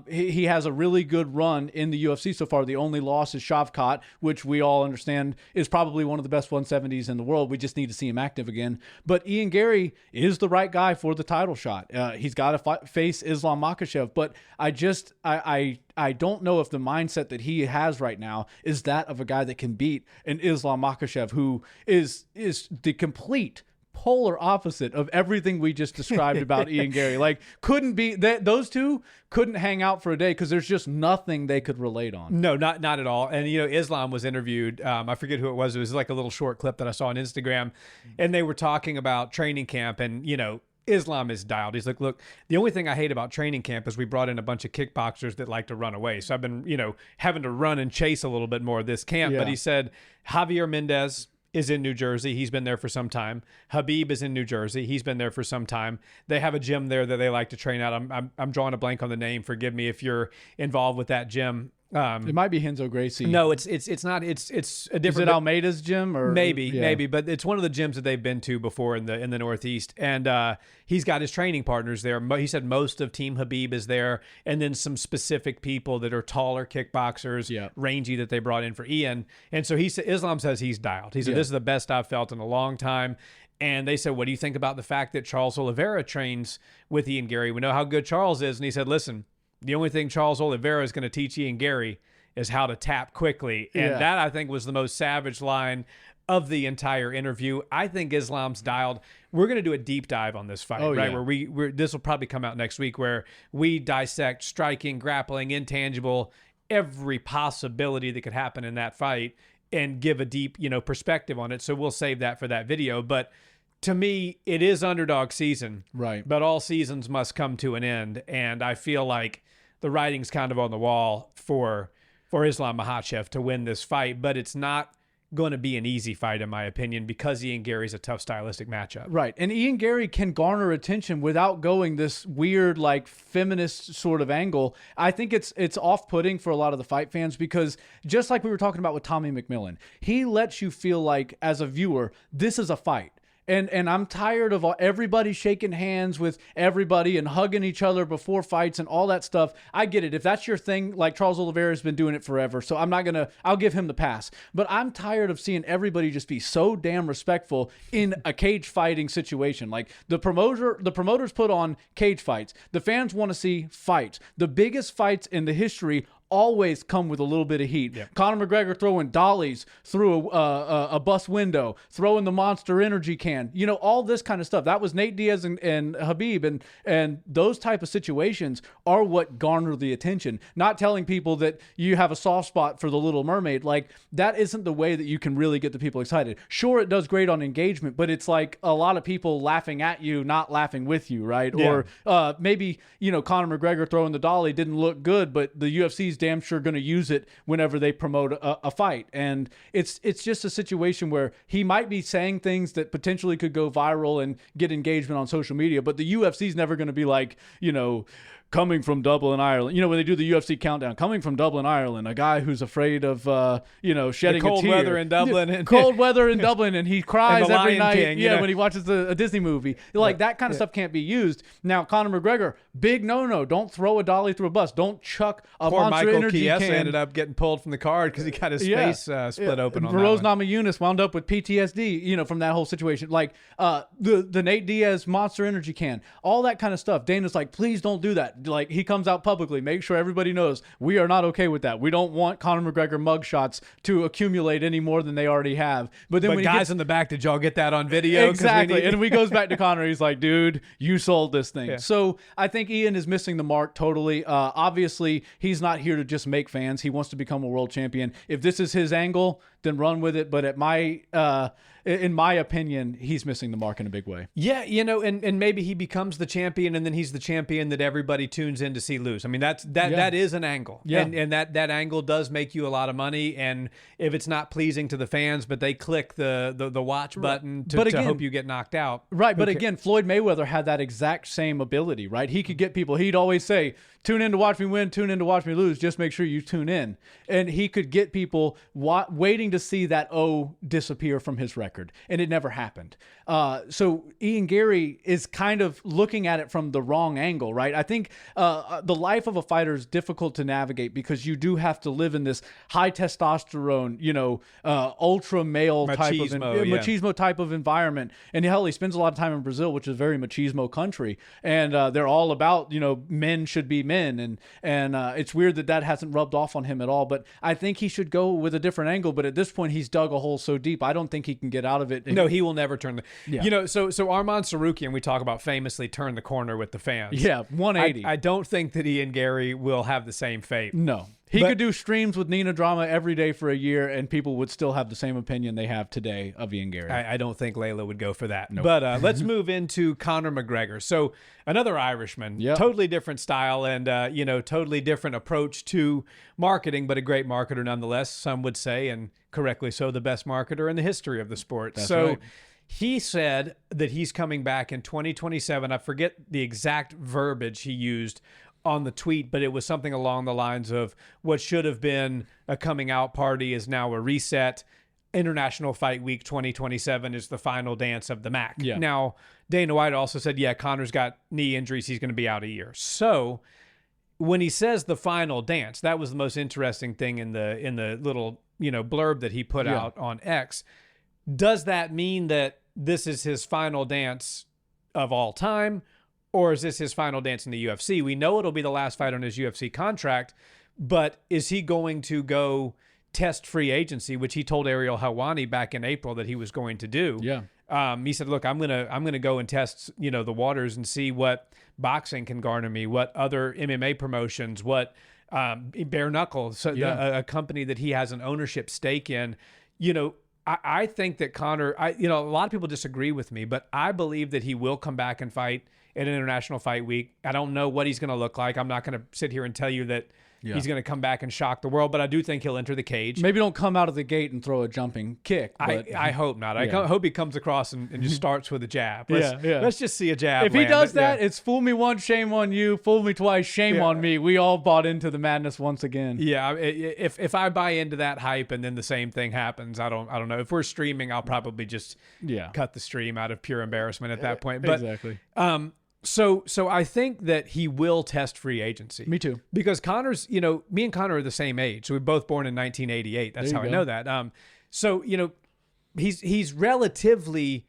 [SPEAKER 2] He has a really good run in the UFC so far. The only loss is Shavkat, which we all understand is probably one of the best 170s in the world. We just need to see him active again. But Ian Garry is the right guy for the title shot. He's got to face Islam Makhachev. But I don't know if the mindset that he has right now is that of a guy that can beat an Islam Makhachev who is the complete polar opposite of everything we just described about Ian Garry. Couldn't be that those two couldn't hang out for a day because there's just nothing they could relate on.
[SPEAKER 1] No, not at all. And Islam was interviewed. I forget who it was. It was a little short clip that I saw on Instagram, and they were talking about training camp. And Islam is dialed. He's like, look, the only thing I hate about training camp is we brought in a bunch of kickboxers that like to run away. So I've been having to run and chase a little bit more this camp.
[SPEAKER 2] Yeah.
[SPEAKER 1] But he said Javier Mendez is in New Jersey. He's been there for some time. Habib is in New Jersey. He's been there for some time. They have a gym there that they like to train at. I'm drawing a blank on the name. Forgive me if you're involved with that gym.
[SPEAKER 2] It might be Renzo Gracie.
[SPEAKER 1] No, it's not. It's a different.
[SPEAKER 2] Is it Almeida's gym or
[SPEAKER 1] maybe, but it's one of the gyms that they've been to before in the Northeast, and he's got his training partners there. He said most of Team Habib is there, and then some specific people that are taller kickboxers, rangy that they brought in for Ian. And so Islam says he's dialed. He said this is the best I've felt in a long time. And they said, what do you think about the fact that Charles Oliveira trains with Ian Garry? We know how good Charles is, and he said, listen. The only thing Charles Oliveira is going to teach Ian Garry is how to tap quickly. And that, I think, was the most savage line of the entire interview. I think Islam's dialed. We're going to do a deep dive on this fight, right? Yeah. Where this will probably come out next week, where we dissect striking, grappling, intangible, every possibility that could happen in that fight and give a deep, perspective on it. So we'll save that for that video. But to me, it is underdog season.
[SPEAKER 2] Right.
[SPEAKER 1] But all seasons must come to an end. And I feel like the writing's kind of on the wall for Islam Makhachev to win this fight, but it's not going to be an easy fight, in my opinion, because Ian Garry's a tough stylistic matchup.
[SPEAKER 2] Right. And Ian Garry can garner attention without going this weird, like, feminist sort of angle. I think it's off-putting for a lot of the fight fans because just like we were talking about with Tommy McMillan, he lets you feel like, as a viewer, this is a fight. And I'm tired of everybody shaking hands with everybody and hugging each other before fights and all that stuff. I get it. If that's your thing, like Charles Oliveira has been doing it forever, so I'll give him the pass. But I'm tired of seeing everybody just be so damn respectful in a cage fighting situation. Like the promoters put on cage fights. The fans want to see fights. The biggest fights in the history always come with a little bit of heat. Yep. Conor McGregor throwing dollies through a bus window, throwing the Monster Energy can, all this kind of stuff. That was Nate Diaz and Habib, and those type of situations are what garner the attention. Not telling people that you have a soft spot for the Little Mermaid. Like, that isn't the way that you can really get the people excited. Sure, it does great on engagement, but it's like a lot of people laughing at you, not laughing with you, right? Yeah. Or maybe, Conor McGregor throwing the dolly didn't look good, but the UFC's damn sure going to use it whenever they promote a fight. And it's just a situation where he might be saying things that potentially could go viral and get engagement on social media, but the UFC's never going to be like, coming from Dublin, Ireland. When they do the UFC countdown, coming from Dublin, Ireland, a guy who's afraid of, shedding
[SPEAKER 1] the cold
[SPEAKER 2] a tear.
[SPEAKER 1] Weather in Dublin.
[SPEAKER 2] Cold weather in Dublin, and he cries every night.
[SPEAKER 1] King,
[SPEAKER 2] when he watches a Disney movie. Like, that kind of stuff can't be used. Now, Conor McGregor, big no-no. Don't throw a dolly through a bus. Don't chuck a
[SPEAKER 1] Poor
[SPEAKER 2] Monster
[SPEAKER 1] Michael
[SPEAKER 2] Energy
[SPEAKER 1] Chiesa
[SPEAKER 2] can.
[SPEAKER 1] ended up getting pulled from the card because he got his face split open on
[SPEAKER 2] Rose
[SPEAKER 1] that one.
[SPEAKER 2] Namajunas wound up with PTSD, from that whole situation. Like, the Nate Diaz Monster Energy can. All that kind of stuff. Dana's like, please don't do that. Like, he comes out publicly, make sure everybody knows we are not okay with that. We don't want Conor McGregor mugshots to accumulate any more than they already have. But then when
[SPEAKER 1] guys in the back, did y'all get that on video?
[SPEAKER 2] Exactly. And when he goes back to Conor, he's like, dude, you sold this thing. Yeah. So I think Ian is missing the mark totally. Obviously, he's not here to just make fans. He wants to become a world champion. If this is his angle, then run with it. But in my opinion, he's missing the mark in a big way.
[SPEAKER 1] Yeah, and maybe he becomes the champion, and then he's the champion that everybody tunes in to see lose. I mean, that is an angle. Yeah. And that angle does make you a lot of money. And if it's not pleasing to the fans, but they click the watch button to hope you get knocked out.
[SPEAKER 2] Right, but again, Floyd Mayweather had that exact same ability, right? He could get people, he'd always say, tune in to watch me win, tune in to watch me lose, just make sure you tune in. And he could get people waiting to see that O disappear from his record. And it never happened. So Ian Garry is kind of looking at it from the wrong angle, right? I think the life of a fighter is difficult to navigate because you do have to live in this high testosterone, ultra male machismo type of environment. And hell, he spends a lot of time in Brazil, which is a very machismo country. And they're all about, men should be men. And it's weird that hasn't rubbed off on him at all. But I think he should go with a different angle. But at this point, he's dug a hole so deep, I don't think he can get out of it.
[SPEAKER 1] No, he will never turn so Arman Tsarukyan, we talk about, famously turned the corner with the fans.
[SPEAKER 2] Yeah, 180.
[SPEAKER 1] I don't think that Ian Garry will have the same fate.
[SPEAKER 2] No. He could do streams with Nina Drama every day for a year, and people would still have the same opinion they have today of Ian Garry.
[SPEAKER 1] I don't think Layla would go for that.
[SPEAKER 2] Nope.
[SPEAKER 1] But let's move into Conor McGregor. So another Irishman, totally different style and, totally different approach to marketing, but a great marketer nonetheless, some would say, and correctly so, the best marketer in the history of the sport.
[SPEAKER 2] That's
[SPEAKER 1] so
[SPEAKER 2] right.
[SPEAKER 1] He said that he's coming back in 2027. I forget the exact verbiage he used on the tweet, but it was something along the lines of what should have been a coming out party is now a reset. International Fight Week 2027 is the final dance of the MAC.
[SPEAKER 2] Yeah.
[SPEAKER 1] Now, Dana White also said, yeah, Conor's got knee injuries. He's going to be out a year. So when he says the final dance, that was the most interesting thing in the little, blurb that he put out on X. Does that mean that this is his final dance of all time, or is this his final dance in the UFC? We know it'll be the last fight on his UFC contract, but is he going to go test free agency, which he told Ariel Helwani back in April that he was going to do?
[SPEAKER 2] Yeah.
[SPEAKER 1] He said, look, I'm gonna go and test, the waters and see what boxing can garner me, what other MMA promotions, what bare knuckles, so a company that he has an ownership stake in. I think that Conor, a lot of people disagree with me, but I believe that he will come back and fight at International Fight Week. I don't know what he's going to look like. I'm not going to sit here and tell you that he's going to come back and shock the world, but I do think he'll enter the cage.
[SPEAKER 2] Maybe don't come out of the gate and throw a jumping kick. But
[SPEAKER 1] I hope not. I hope he comes across and just starts with a jab. Let's just see a jab.
[SPEAKER 2] If he does that, it's fool me once, shame on you. Fool me twice, shame on me. We all bought into the madness once again.
[SPEAKER 1] Yeah, if I buy into that hype and then the same thing happens, I don't know. If we're streaming, I'll probably just cut the stream out of pure embarrassment at that point. But,
[SPEAKER 2] exactly.
[SPEAKER 1] So I think that he will test free agency.
[SPEAKER 2] Me too.
[SPEAKER 1] Because Conor's, me and Conor are the same age. So we were both born in 1988. That's how I know that. So, he's relatively,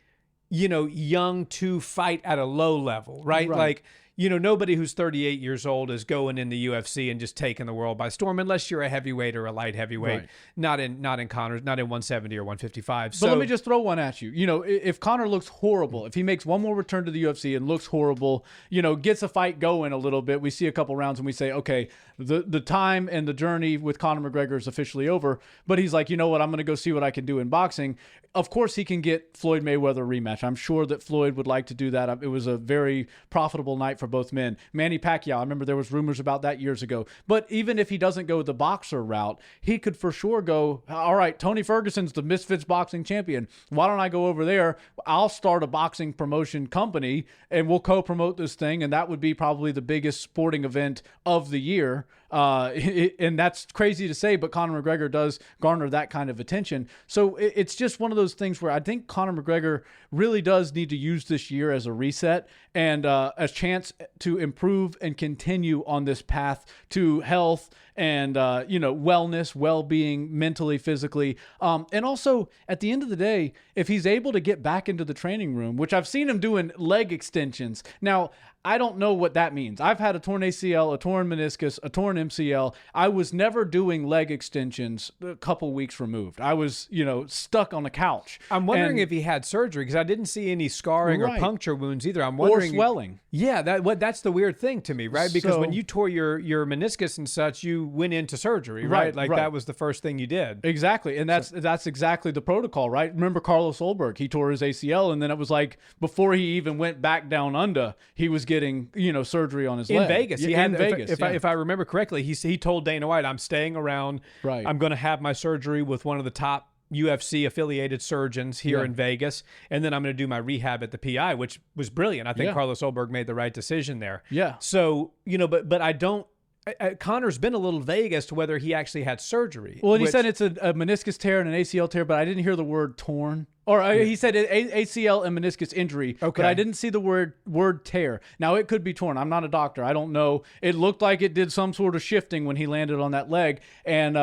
[SPEAKER 1] young to fight at a low level, right? Like, nobody who's 38 years old is going in the UFC and just taking the world by storm, unless you're a heavyweight or a light heavyweight.
[SPEAKER 2] Right.
[SPEAKER 1] Not in Conor's, not in 170 or 155.
[SPEAKER 2] So let me just throw one at you. If Conor looks horrible, if he makes one more return to the UFC and looks horrible, gets a fight going a little bit, we see a couple rounds and we say, okay, the time and the journey with Conor McGregor is officially over. But he's like, you know what? I'm going to go see what I can do in boxing. Of course, he can get Floyd Mayweather rematch. I'm sure that Floyd would like to do that. It was a very profitable night for both men. Manny Pacquiao, I remember there was rumors about that years ago. But even if he doesn't go the boxer route, he could for sure go, all right, Tony Ferguson's the Misfits boxing champion. Why don't I go over there? I'll start a boxing promotion company and we'll co-promote this thing. And that would be probably the biggest sporting event of the year. And that's crazy to say, but Conor McGregor does garner that kind of attention. So it's just one of those things where I think Conor McGregor really does need to use this year as a reset and a chance to improve and continue on this path to health and, wellness, well-being, mentally, physically. And also, at the end of the day, if he's able to get back into the training room, which I've seen him doing leg extensions. Now, I don't know what that means. I've had a torn ACL, a torn meniscus, a torn MCL. I was never doing leg extensions a couple weeks removed. I was, stuck on the couch.
[SPEAKER 1] I'm wondering if he had surgery because I didn't see any scarring or puncture wounds either. I'm wondering.
[SPEAKER 2] Or swelling.
[SPEAKER 1] Yeah, that's the weird thing to me, right? Because when you tore your meniscus and such, you went into surgery, right? That was the first thing you did.
[SPEAKER 2] Exactly. And that's exactly the protocol, right? Remember Carlos Ulberg, he tore his ACL and then it was like before he even went back down under, he was getting, surgery on his leg.
[SPEAKER 1] In Vegas.
[SPEAKER 2] Yeah, in Vegas.
[SPEAKER 1] If I remember correctly, he told Dana White, I'm staying around.
[SPEAKER 2] Right.
[SPEAKER 1] I'm going to have my surgery with one of the top UFC affiliated surgeons here in Vegas. And then I'm going to do my rehab at the PI, which was brilliant. I think Carlos Ulberg made the right decision there.
[SPEAKER 2] Yeah.
[SPEAKER 1] So, but I don't, Conor's been a little vague as to whether he actually had surgery.
[SPEAKER 2] Well, and he said it's a meniscus tear and an ACL tear, but I didn't hear the word torn. Or he said ACL and meniscus injury, but I didn't see the word tear. Now, it could be torn. I'm not a doctor. I don't know. It looked like it did some sort of shifting when he landed on that leg. And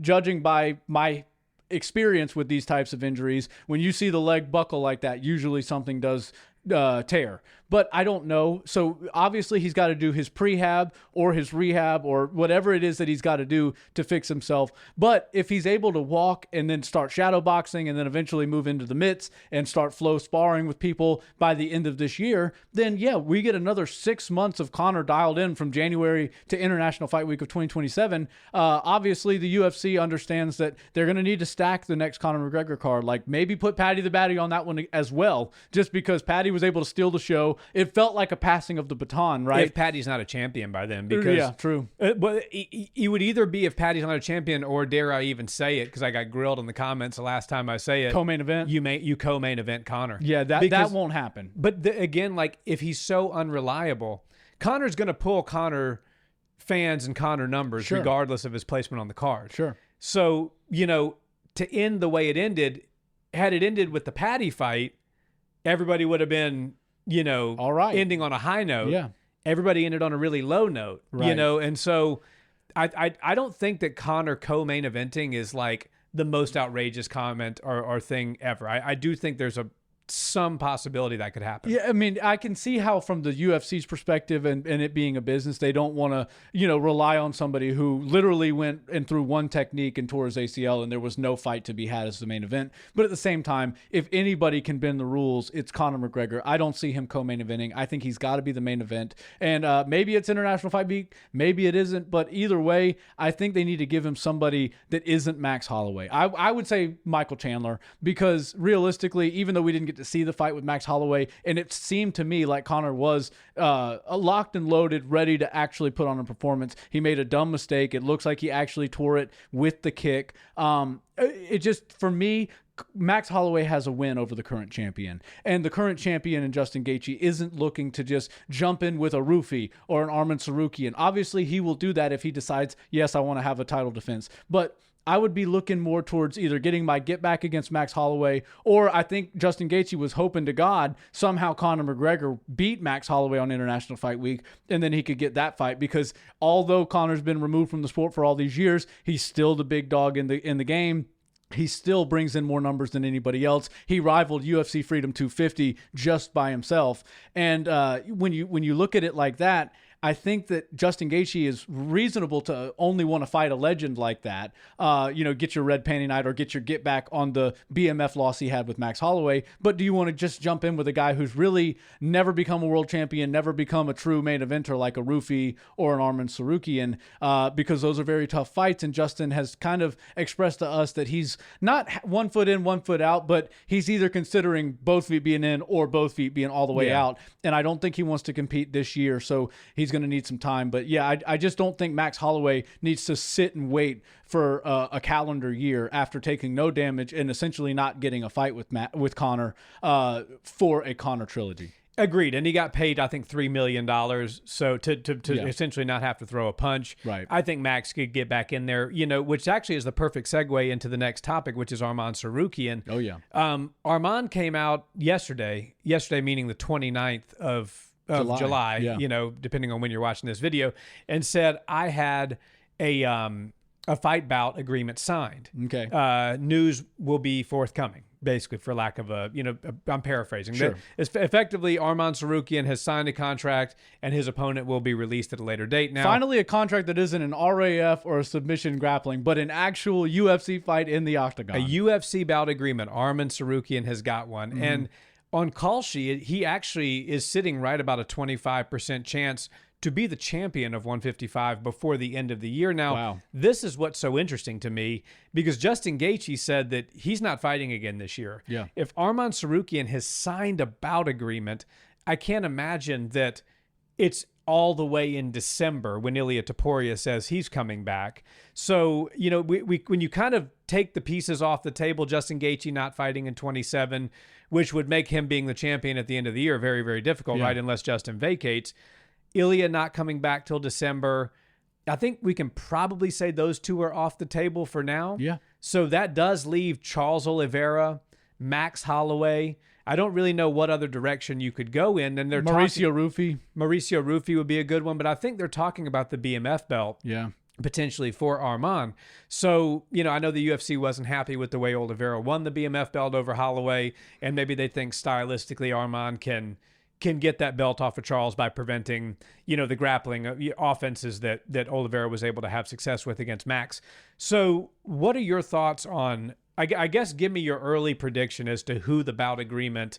[SPEAKER 2] judging by my experience with these types of injuries, when you see the leg buckle like that, usually something does tear. But I don't know. So obviously he's got to do his prehab or his rehab or whatever it is that he's got to do to fix himself. But if he's able to walk and then start shadow boxing and then eventually move into the mitts and start flow sparring with people by the end of this year, then we get another 6 months of Conor dialed in from January to International Fight Week of 2027. Obviously the UFC understands that they're going to need to stack the next Conor McGregor card. Like maybe put Paddy the Baddy on that one as well, just because Paddy was able to steal the show. It felt like a passing of the baton, right?
[SPEAKER 1] If Paddy's not a champion by then, because
[SPEAKER 2] true.
[SPEAKER 1] But you would either be if Paddy's not a champion, or dare I even say it, because I got grilled in the comments the last time I say it.
[SPEAKER 2] Co-main event.
[SPEAKER 1] You co-main event Conor.
[SPEAKER 2] Yeah, that won't happen.
[SPEAKER 1] But again, like if he's so unreliable, Conor's going to pull Conor fans and Conor numbers,
[SPEAKER 2] Sure.
[SPEAKER 1] regardless of his placement on the card.
[SPEAKER 2] Sure.
[SPEAKER 1] So, to end the way it ended, had it ended with the Paddy fight, everybody would have been,
[SPEAKER 2] All right.
[SPEAKER 1] ending on a high note.
[SPEAKER 2] Yeah.
[SPEAKER 1] Everybody ended on a really low note,
[SPEAKER 2] Right.
[SPEAKER 1] and so I don't think that Conor co-main eventing is like the most outrageous comment or thing ever. I do think there's some possibility that could happen.
[SPEAKER 2] Yeah, I mean, I can see how from the UFC's perspective and it being a business, they don't want to, rely on somebody who literally went and threw one technique and tore his ACL and there was no fight to be had as the main event. But at the same time, if anybody can bend the rules, it's Conor McGregor. I don't see him co-main eventing. I think he's got to be the main event. And maybe it's International Fight Week, maybe it isn't. But either way, I think they need to give him somebody that isn't Max Holloway. I would say Michael Chandler, because realistically, even though we didn't get to see the fight with Max Holloway, and it seemed to me like Conor was locked and loaded, ready to actually put on a performance. He made a dumb mistake. It looks like he actually tore it with the kick. It just, for me, Max Holloway has a win over the current champion, and the current champion in Justin Gaethje isn't looking to just jump in with a roofie or an Arman Tsarukyan. Obviously, he will do that if he decides, yes, I want to have a title defense, but I would be looking more towards either getting my get back against Max Holloway, or I think Justin Gaethje was hoping to God somehow Conor McGregor beat Max Holloway on International Fight Week, and then he could get that fight, because although Conor's been removed from the sport for all these years, he's still the big dog in the game. He still brings in more numbers than anybody else. He rivaled UFC Freedom 250 just by himself. And when you look at it like that, I think that Justin Gaethje is reasonable to only want to fight a legend like that. Get your red panty night or get your get back on the BMF loss he had with Max Holloway. But do you want to just jump in with a guy who's really never become a world champion, never become a true main eventer like a Roofy or an Arman Tsarukyan? Because those are very tough fights. And Justin has kind of expressed to us that he's not 1 foot in, 1 foot out, but he's either considering both feet being in or both feet being all the way out. And I don't think he wants to compete this year. So he's going to need some time. But yeah, I just don't think Max Holloway needs to sit and wait for a calendar year after taking no damage and essentially not getting a fight with Conor for a Conor trilogy.
[SPEAKER 1] Agreed. And he got paid, I think, $3 million. So to essentially not have to throw a punch.
[SPEAKER 2] Right.
[SPEAKER 1] I think Max could get back in there, which actually is the perfect segue into the next topic, which is Arman Tsarukyan.
[SPEAKER 2] Oh, yeah.
[SPEAKER 1] Arman came out yesterday meaning the 29th of July, depending on when you're watching this video, and said, I had a fight bout agreement signed.
[SPEAKER 2] Okay.
[SPEAKER 1] News will be forthcoming, basically, for lack of I'm paraphrasing.
[SPEAKER 2] Sure.
[SPEAKER 1] Effectively, Arman Tsarukyan has signed a contract, and his opponent will be released at a later date. Now,
[SPEAKER 2] finally, a contract that isn't an RAF or a submission grappling, but an actual UFC fight in the octagon.
[SPEAKER 1] A UFC bout agreement. Arman Tsarukyan has got one. Mm-hmm. And on call sheet, he actually is sitting right about a 25% chance to be the champion of 155 before the end of the year. Now, This is what's so interesting to me, because Justin Gaethje said that he's not fighting again this year.
[SPEAKER 2] Yeah.
[SPEAKER 1] If Arman Tsarukyan has signed a bout agreement, I can't imagine that it's all the way in December when Ilia Topuria says he's coming back. So, when you kind of take the pieces off the table, Justin Gaethje not fighting in 27, which would make him being the champion at the end of the year very, very difficult, right? Unless Justin vacates. Ilia not coming back till December. I think we can probably say those two are off the table for now.
[SPEAKER 2] Yeah.
[SPEAKER 1] So that does leave Charles Oliveira, Max Holloway. I don't really know what other direction you could go in. And they're
[SPEAKER 2] Mauricio Roofy.
[SPEAKER 1] Mauricio Roofy would be a good one, but I think they're talking about the BMF belt.
[SPEAKER 2] Yeah.
[SPEAKER 1] Potentially for Arman. So, I know the UFC wasn't happy with the way Oliveira won the BMF belt over Holloway, and maybe they think stylistically Arman can get that belt off of Charles by preventing, the grappling offenses that Oliveira was able to have success with against Max. So what are your thoughts on, I guess, give me your early prediction as to who the bout agreement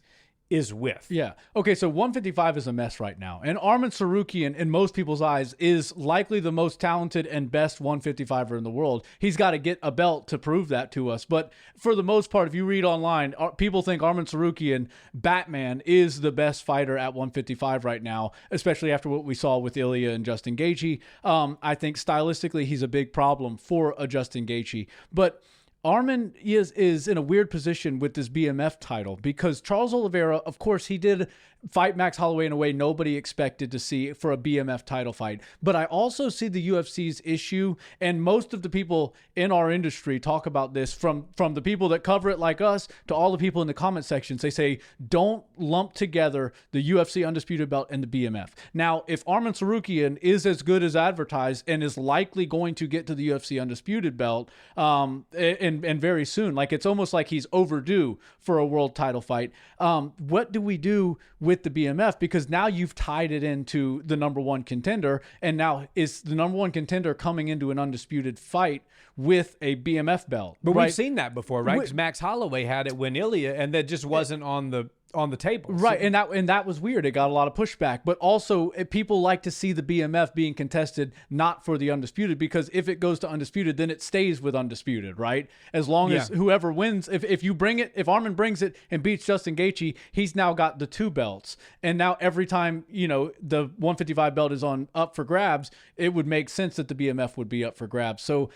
[SPEAKER 1] is with.
[SPEAKER 2] Yeah. Okay, so 155 is a mess right now. And Arman Tsarukyan, in most people's eyes, is likely the most talented and best 155er in the world. He's got to get a belt to prove that to us. But for the most part, if you read online, people think Arman Tsarukyan, Batman, is the best fighter at 155 right now, especially after what we saw with Ilia and Justin Gaethje. I think stylistically, he's a big problem for a Justin Gaethje. But Arman is in a weird position with this BMF title because Charles Oliveira, of course, he did fight Max Holloway in a way nobody expected to see for a BMF title fight. But I also see the UFC's issue, and most of the people in our industry talk about this, from the people that cover it like us to all the people in the comment sections. They say, don't lump together the UFC Undisputed Belt and the BMF. Now, if Arman Tsarukyan is as good as advertised and is likely going to get to the UFC Undisputed Belt and very soon, like it's almost like he's overdue for a world title fight, what do we do with the BMF? Because now you've tied it into the number one contender, and now is the number one contender coming into an undisputed fight with a BMF belt.
[SPEAKER 1] But we've seen that before, right? Because Max Holloway had it when Ilya, and that just wasn't on the table.
[SPEAKER 2] Right, and that was weird. It got a lot of pushback. But also, people like to see the BMF being contested not for the Undisputed, because if it goes to Undisputed, then it stays with Undisputed, right? As long as whoever wins, if you bring it, if Arman brings it and beats Justin Gaethje, he's now got the two belts. And now every time, the 155 belt is up for grabs, it would make sense that the BMF would be up for grabs. So,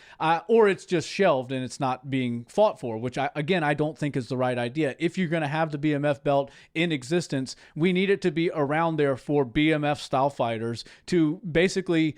[SPEAKER 2] or it's just shelved and it's not being fought for, which I don't think is the right idea. If you're going to have the BMF belt in existence, we need it to be around there for BMF style fighters to basically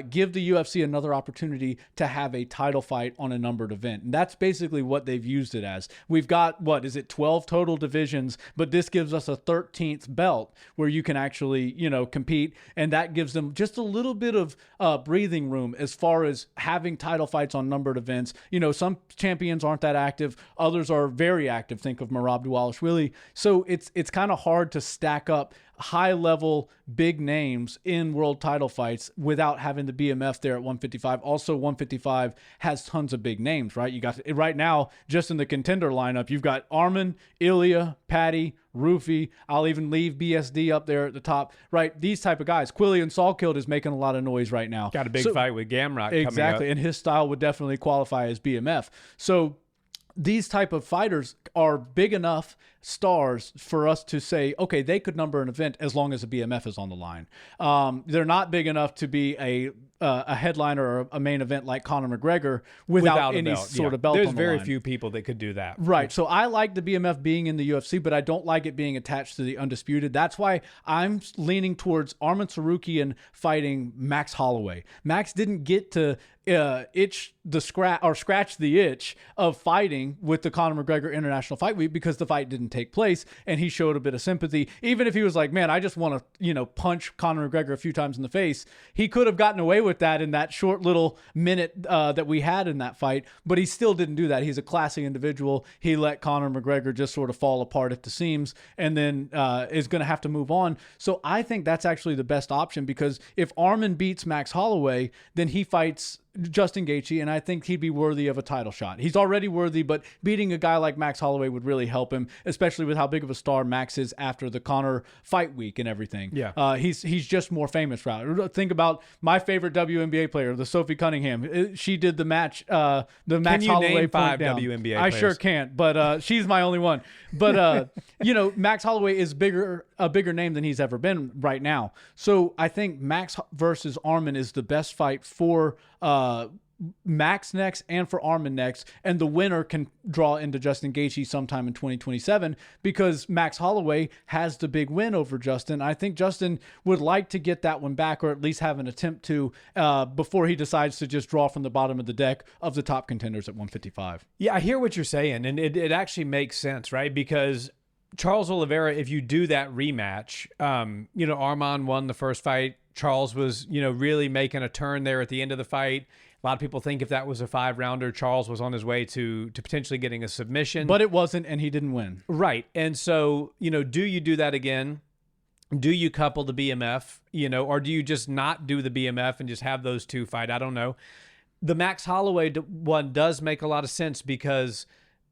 [SPEAKER 2] give the UFC another opportunity to have a title fight on a numbered event. And that's basically what they've used it as. We've got, 12 total divisions, but this gives us a 13th belt where you can actually, compete. And that gives them just a little bit of breathing room as far as having title fights on numbered events. Some champions aren't that active. Others are very active. Think of Merab Dvalishvili. So it's kind of hard to stack up high-level big names in world title fights without having the BMF there at 155. Also, 155 has tons of big names, right? You got right now, just in the contender lineup, you've got Arman, Ilya, Patty, Rufy. I'll even leave BSD up there at the top, right? These type of guys. Quillian Salkild is making a lot of noise right now.
[SPEAKER 1] Got a big fight with Gamrot coming up.
[SPEAKER 2] Exactly, and his style would definitely qualify as BMF. So these type of fighters are big enough stars for us to say, okay, they could number an event as long as a BMF is on the line. They're not big enough to be a headliner or a main event like Conor McGregor without any sort of belt on the line.
[SPEAKER 1] There's very few people that could do that.
[SPEAKER 2] Right. So I like the BMF being in the UFC, but I don't like it being attached to the Undisputed. That's why I'm leaning towards Arman Tsarukyan fighting Max Holloway. Max didn't get to scratch the itch of fighting with the Conor McGregor International Fight Week because the fight didn't take place, and he showed a bit of sympathy. Even if he was like, man, I just want to, punch Conor McGregor a few times in the face, he could have gotten away with that in that short little minute that we had in that fight, but he still didn't do that. He's a classy individual. He let Conor McGregor just sort of fall apart at the seams and then is going to have to move on. So I think that's actually the best option, because if Arman beats Max Holloway, then he fights Justin Gaethje, and I think he'd be worthy of a title shot. He's already worthy, but beating a guy like Max Holloway would really help him, especially with how big of a star Max is after the Conor fight week and everything.
[SPEAKER 1] Yeah,
[SPEAKER 2] he's just more famous. Think about my favorite WNBA player, the Sophie Cunningham. She did the match. The Max Holloway
[SPEAKER 1] name 5
[SPEAKER 2] down.
[SPEAKER 1] WNBA
[SPEAKER 2] I
[SPEAKER 1] players?
[SPEAKER 2] sure can't, but she's my only one. But Max Holloway is a bigger name than he's ever been right now. So I think Max versus Arman is the best fight for Max next and for Arman next, and the winner can draw into Justin Gaethje sometime in 2027 because Max Holloway has the big win over Justin. I think Justin would like to get that one back, or at least have an attempt to before he decides to just draw from the bottom of the deck of the top contenders at 155.
[SPEAKER 1] Yeah, I hear what you're saying, and it actually makes sense, right? Because Charles Oliveira, if you do that rematch, Arman won the first fight. Charles was, really making a turn there at the end of the fight. A lot of people think if that was a 5-rounder, Charles was on his way to potentially getting a submission.
[SPEAKER 2] But it wasn't, and he didn't win.
[SPEAKER 1] Right. And so, do you do that again? Do you couple the BMF, or do you just not do the BMF and just have those two fight? I don't know. The Max Holloway one does make a lot of sense because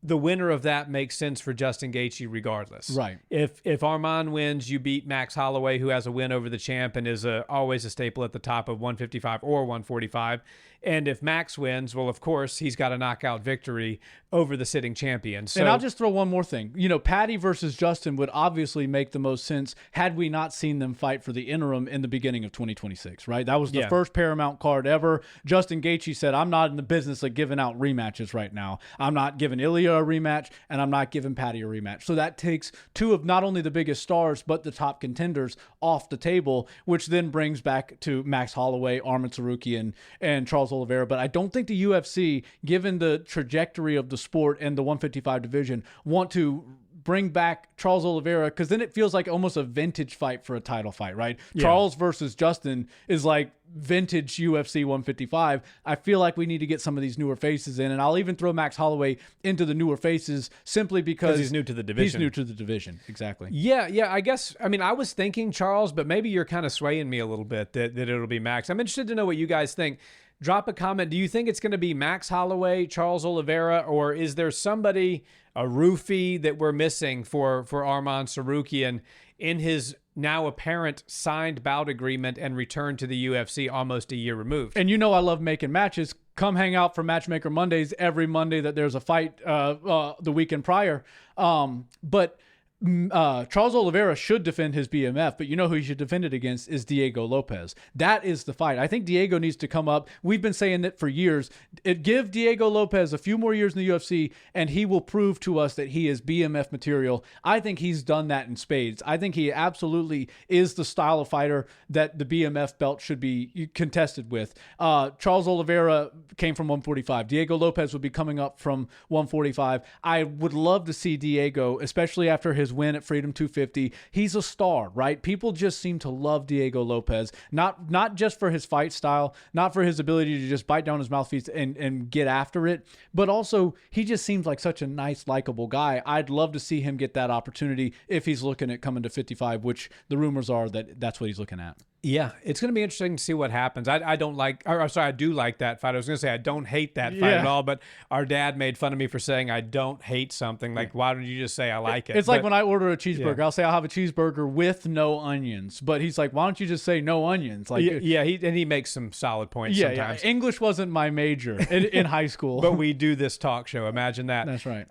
[SPEAKER 1] the winner of that makes sense for Justin Gaethje regardless.
[SPEAKER 2] Right.
[SPEAKER 1] If Arman wins, you beat Max Holloway, who has a win over the champ and is always a staple at the top of 155 or 145. And if Max wins, well, of course, he's got a knockout victory over the sitting champion. So,
[SPEAKER 2] and I'll just throw one more thing. You know, Paddy versus Justin would obviously make the most sense had we not seen them fight for the interim in the beginning of 2026, right? That was the first Paramount card ever. Justin Gaethje said, I'm not in the business of giving out rematches right now. I'm not giving Ilya a rematch, and I'm not giving Paddy a rematch. So that takes two of not only the biggest stars, but the top contenders off the table, which then brings back to Max Holloway, Arman Tsarukyan, and Charles Oliveira. But I don't think the UFC, given the trajectory of the sport and the 155 division, want to bring back Charles Oliveira, because then it feels like almost a vintage fight for a title fight, right? Yeah. Charles versus Justin is like vintage UFC 155. I feel like we need to get some of these newer faces in, and I'll even throw Max Holloway into the newer faces simply because
[SPEAKER 1] he's new to the division.
[SPEAKER 2] He's new to the division, exactly.
[SPEAKER 1] Yeah, I guess, I mean, I was thinking Charles, but maybe you're kind of swaying me a little bit that it'll be Max. I'm interested to know what you guys think. Drop a comment. Do you think it's going to be Max Holloway, Charles Oliveira, or is there somebody, a roofie, that we're missing for Arman Tsarukyan in his now apparent signed bout agreement and return to the UFC almost a year removed?
[SPEAKER 2] And you know I love making matches. Come hang out for Matchmaker Mondays every Monday that there's a fight the weekend prior. But Charles Oliveira should defend his BMF, but you know who he should defend it against is Diego Lopez. That is the fight. I think Diego needs to come up. We've been saying that for years. Give Diego Lopez a few more years in the UFC, and he will prove to us that he is BMF material. I think he's done that in spades. I think he absolutely is the style of fighter that the BMF belt should be contested with. Charles Oliveira came from 145. Diego Lopez would be coming up from 145. I would love to see Diego, especially after his win at Freedom 250. He's a star, right? People just seem to love Diego Lopez, not just for his fight style, not for his ability to just bite down his mouthpiece and get after it, but also he just seems like such a nice, likable guy. I'd love to see him get that opportunity if he's looking at coming to 55, which the rumors are that that's what he's looking at.
[SPEAKER 1] Yeah, it's going to be interesting to see what happens. I do like that fight. I was going to say I don't hate that fight at all, but our dad made fun of me for saying I don't hate something. Like, why don't you just say I like it?
[SPEAKER 2] It's like when I order a cheeseburger, I'll say I'll have a cheeseburger with no onions. But he's like, why don't you just say no onions? Like,
[SPEAKER 1] he makes some solid points sometimes.
[SPEAKER 2] Yeah. English wasn't my major in high school.
[SPEAKER 1] But we do this talk show. Imagine that.
[SPEAKER 2] That's right.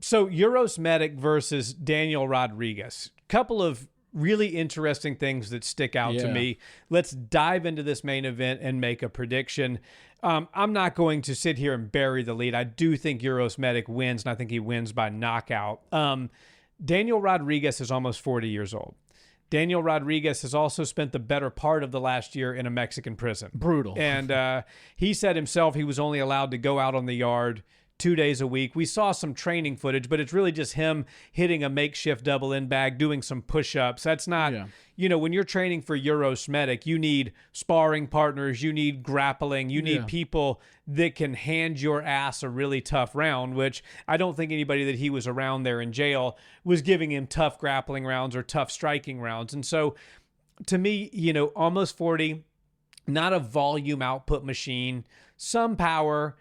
[SPEAKER 1] So Uros Medic versus Daniel Rodriguez. Couple of really interesting things that stick out to me. Let's dive into this main event and make a prediction. I'm not going to sit here and bury the lead. I do think Uros Medic wins, and I think he wins by knockout. Daniel Rodriguez is almost 40 years old. Daniel Rodriguez has also spent the better part of the last year in a Mexican prison.
[SPEAKER 2] Brutal.
[SPEAKER 1] And he said himself he was only allowed to go out on the yard 2 days a week. We saw some training footage, but it's really just him hitting a makeshift double end bag, doing some push-ups. That's not, when you're training for Uros Medic, you need sparring partners, you need grappling, you need people that can hand your ass a really tough round, which I don't think anybody that he was around there in jail was giving him tough grappling rounds or tough striking rounds. And so to me, almost 40, not a volume output machine, some power,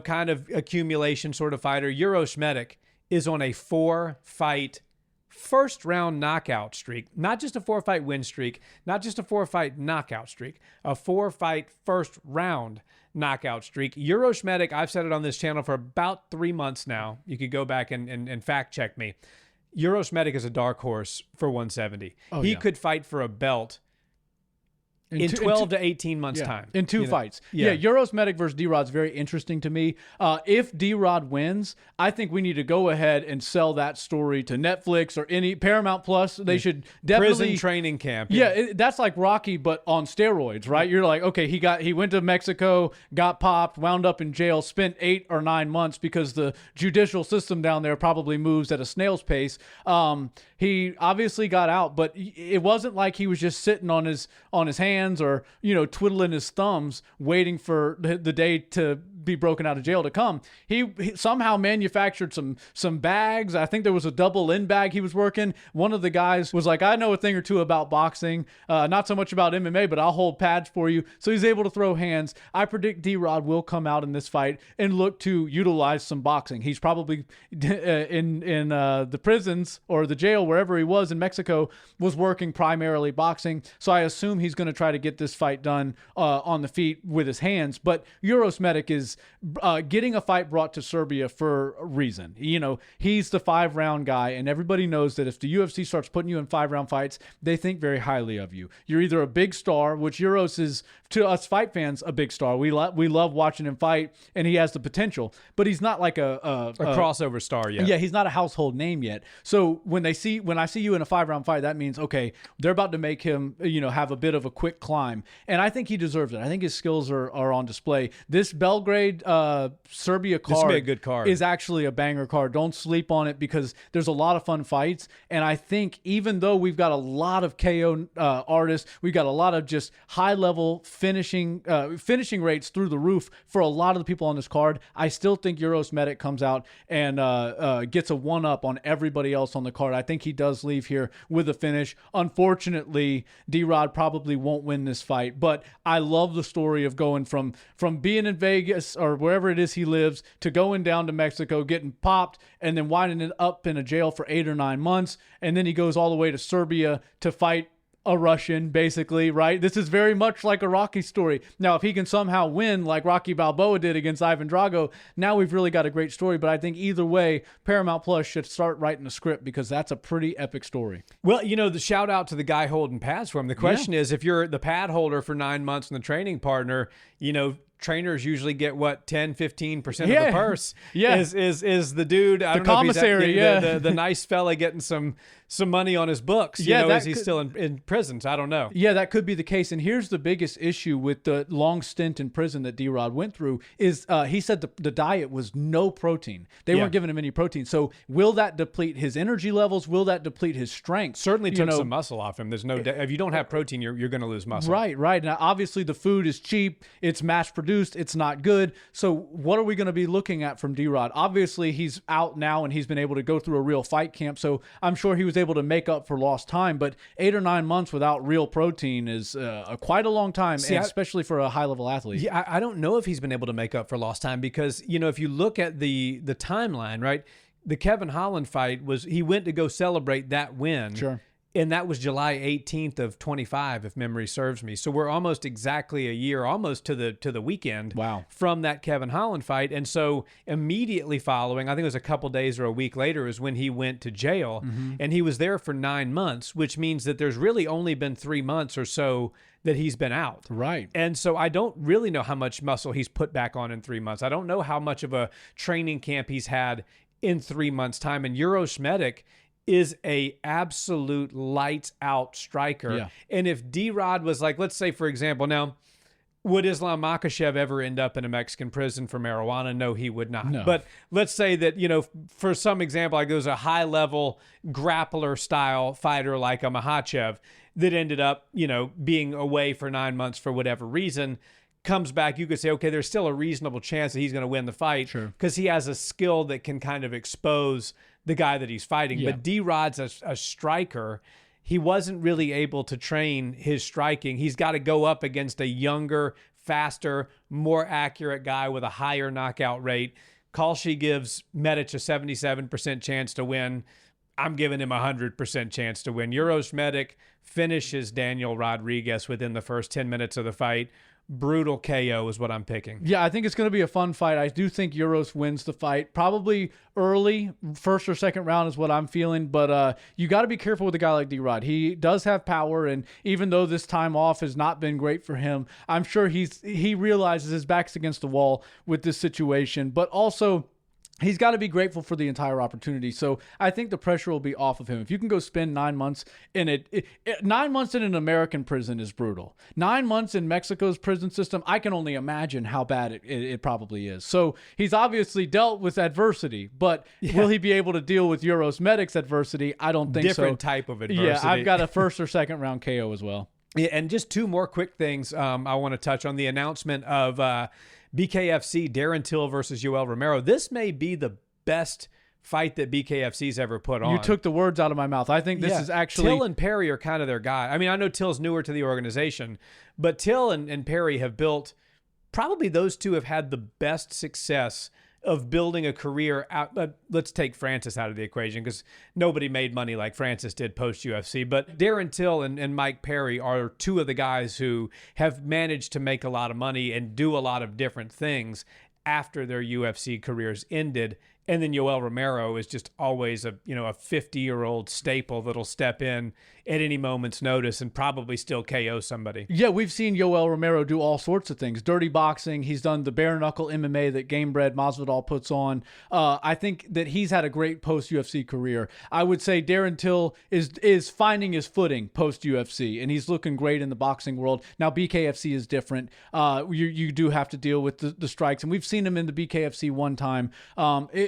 [SPEAKER 1] kind of accumulation sort of fighter. Uros Medic is on a 4-fight first-round knockout streak. Not just a 4-fight win streak, not just a 4-fight knockout streak, a 4-fight first-round knockout streak. Uros Medic, I've said it on this channel for about 3 months now. You could go back and fact-check me. Uros Medic is a dark horse for 170. He could fight for a belt in 12 to 18 months' time.
[SPEAKER 2] In two fights. Uros Medic versus D-Rod's very interesting to me. If D-Rod wins, I think we need to go ahead and sell that story to Netflix or any Paramount Plus. They should definitely...
[SPEAKER 1] Prison training camp.
[SPEAKER 2] That's like Rocky, but on steroids, right? You're like, okay, he went to Mexico, got popped, wound up in jail, spent 8 or 9 months because the judicial system down there probably moves at a snail's pace. He obviously got out, but it wasn't like he was just sitting on his hands or twiddling his thumbs waiting for the day to be broken out of jail to come. He somehow manufactured some bags. I think there was a double in bag he was working. One of the guys was like, I know a thing or two about boxing, not so much about MMA, but I'll hold pads for you. So he's able to throw hands. I predict D-Rod will come out in this fight and look to utilize some boxing. He's probably in the prisons or the jail, wherever he was in Mexico, was working primarily boxing. So I assume he's going to try to get this fight done on the feet with his hands. But Uros Medic is getting a fight brought to Serbia for a reason. You know, he's the 5-round guy, and everybody knows that if the UFC starts putting you in 5-round fights, they think very highly of you. You're either a big star, which Uros is, to us fight fans, a big star. We love watching him fight, and he has the potential, but he's not like a
[SPEAKER 1] crossover star yet.
[SPEAKER 2] Yeah, he's not a household name yet. So when I see you in a 5-round fight, that means, okay, they're about to make him, have a bit of a quick climb. And I think he deserves it. I think his skills are on display. This Belgrade, Serbia card,
[SPEAKER 1] this will be a good card.
[SPEAKER 2] Is actually a banger card. Don't sleep on it because there's a lot of fun fights. And I think even though we've got a lot of KO artists, we've got a lot of just high-level finishing rates through the roof for a lot of the people on this card, I still think Uros Medic comes out and gets a one-up on everybody else on the card. I think he does leave here with a finish. Unfortunately, D-Rod probably won't win this fight, but I love the story of going from being in Vegas or wherever it is he lives to going down to Mexico, getting popped, and then winding up in a jail for 8 or 9 months, and then he goes all the way to Serbia to fight a Russian, basically, right? This is very much like a Rocky story. Now, if he can somehow win like Rocky Balboa did against Ivan Drago, now we've really got a great story. But I think either way, Paramount Plus should start writing a script because that's a pretty epic story.
[SPEAKER 1] Well, the shout out to the guy holding pads for him. The question is, if you're the pad holder for 9 months and the training partner, trainers usually get what, 10-15% of the purse. Is the dude, I don't know
[SPEAKER 2] commissary,
[SPEAKER 1] if he's the nice fella getting some money on his books. Is he still in prison? So I don't know.
[SPEAKER 2] Yeah, that could be the case. And here's the biggest issue with the long stint in prison that D-Rod went through is he said the diet was no protein. They weren't giving him any protein. So will that deplete his energy levels? Will that deplete his strength?
[SPEAKER 1] Certainly took some muscle off him. There's no if you don't have protein, you're going to lose muscle.
[SPEAKER 2] Right. Now, obviously, the food is cheap. It's mass produced. It's not good. So what are we going to be looking at from D-Rod? Obviously, he's out now and he's been able to go through a real fight camp. So I'm sure he was able to make up for lost time. But 8 or 9 months without real protein is quite a long time, especially for a high-level athlete.
[SPEAKER 1] Yeah, I don't know if he's been able to make up for lost time because, if you look at the timeline, right, the Kevin Holland fight he went to go celebrate that win.
[SPEAKER 2] Sure.
[SPEAKER 1] And that was July 18th of 25, if memory serves me. So we're almost exactly a year, almost to the weekend from that Kevin Holland fight. And so immediately following, I think it was a couple days or a week later, is when he went to jail. Mm-hmm. And he was there for 9 months, which means that there's really only been 3 months or so that he's been out.
[SPEAKER 2] Right.
[SPEAKER 1] And so I don't really know how much muscle he's put back on in 3 months. I don't know how much of a training camp he's had in 3 months' time. And Uros Medic is a absolute lights out striker. Yeah. And if D-Rod was like, let's say, for example, now, would Islam Makhachev ever end up in a Mexican prison for marijuana? No, he would not. No. But let's say that, for some example, like there's a high level grappler style fighter like a Makhachev that ended up, being away for 9 months for whatever reason, comes back, you could say, okay, there's still a reasonable chance that he's going to win the fight because he has a skill that can kind of expose the guy that he's fighting. Yeah. But D-Rod's a striker. He wasn't really able to train his striking. He's got to go up against a younger, faster, more accurate guy with a higher knockout rate. Kalshi gives Medic a 77% chance to win. I'm giving him a 100% chance to win. Uros Medic finishes Daniel Rodriguez within the first 10 minutes of the fight. Brutal KO is what I'm picking.
[SPEAKER 2] Yeah, I think it's going to be a fun fight. I do think Uros wins the fight. Probably early, first or second round is what I'm feeling. But you got to be careful with a guy like D-Rod. He does have power, and even though this time off has not been great for him, I'm sure he realizes his back's against the wall with this situation. But also, he's got to be grateful for the entire opportunity. So I think the pressure will be off of him. If you can go spend 9 months in 9 months in an American prison is brutal. 9 months in Mexico's prison system, I can only imagine how bad it probably is. So he's obviously dealt with adversity, but will he be able to deal with Uros Medic's adversity? I don't think so.
[SPEAKER 1] Different type of adversity.
[SPEAKER 2] Yeah, I've got a first or second round KO as well.
[SPEAKER 1] Yeah, and just two more quick things I want to touch on. The announcement of BKFC, Darren Till versus Yoel Romero. This may be the best fight that BKFC's ever put on.
[SPEAKER 2] You took the words out of my mouth. I think this is actually...
[SPEAKER 1] Till and Perry are kind of their guy. I mean, I know Till's newer to the organization, but Till and Perry have built... Probably those two have had the best success of building a career out. Let's take Francis out of the equation because nobody made money like Francis did post-UFC. But Darren Till and Mike Perry are two of the guys who have managed to make a lot of money and do a lot of different things after their UFC careers ended. And then Yoel Romero is just always a 50-year-old staple that'll step in at any moment's notice and probably still KO somebody.
[SPEAKER 2] Yeah, we've seen Yoel Romero do all sorts of things. Dirty boxing. He's done the bare knuckle MMA that Gamebred Masvidal puts on. I think that he's had a great post-UFC career. I would say Darren Till is finding his footing post-UFC, and he's looking great in the boxing world. Now, BKFC is different. You do have to deal with the strikes, and we've seen him in the BKFC one time.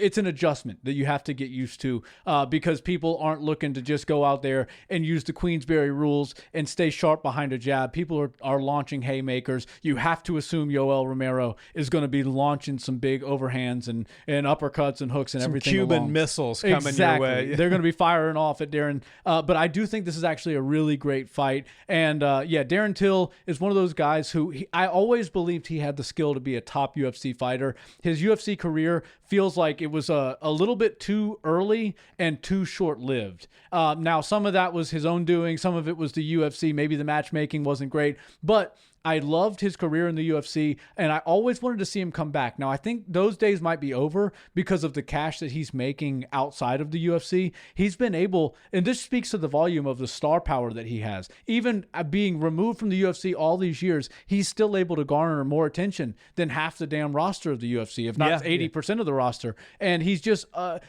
[SPEAKER 2] It's an adjustment that you have to get used to because people aren't looking to just go out there and use the Queensberry rules and stay sharp behind a jab. People are launching haymakers. You have to assume Yoel Romero is going to be launching some big overhands and uppercuts and hooks and
[SPEAKER 1] some
[SPEAKER 2] everything
[SPEAKER 1] Cuban
[SPEAKER 2] along.
[SPEAKER 1] missiles coming your way.
[SPEAKER 2] They're going to be firing off at Darren. But I do think this is actually a really great fight. And Darren Till is one of those guys who I always believed he had the skill to be a top UFC fighter. His UFC career feels like it was a little bit too early and too short-lived. Now, some of that was his own doing. Some of it was the UFC. Maybe the matchmaking wasn't great. But I loved his career in the UFC, and I always wanted to see him come back. Now, I think those days might be over because of the cash that he's making outside of the UFC. He's been able, and this speaks to the volume of the star power that he has. Even being removed from the UFC all these years, he's still able to garner more attention than half the damn roster of the UFC, if not 80% of the roster. And he's just,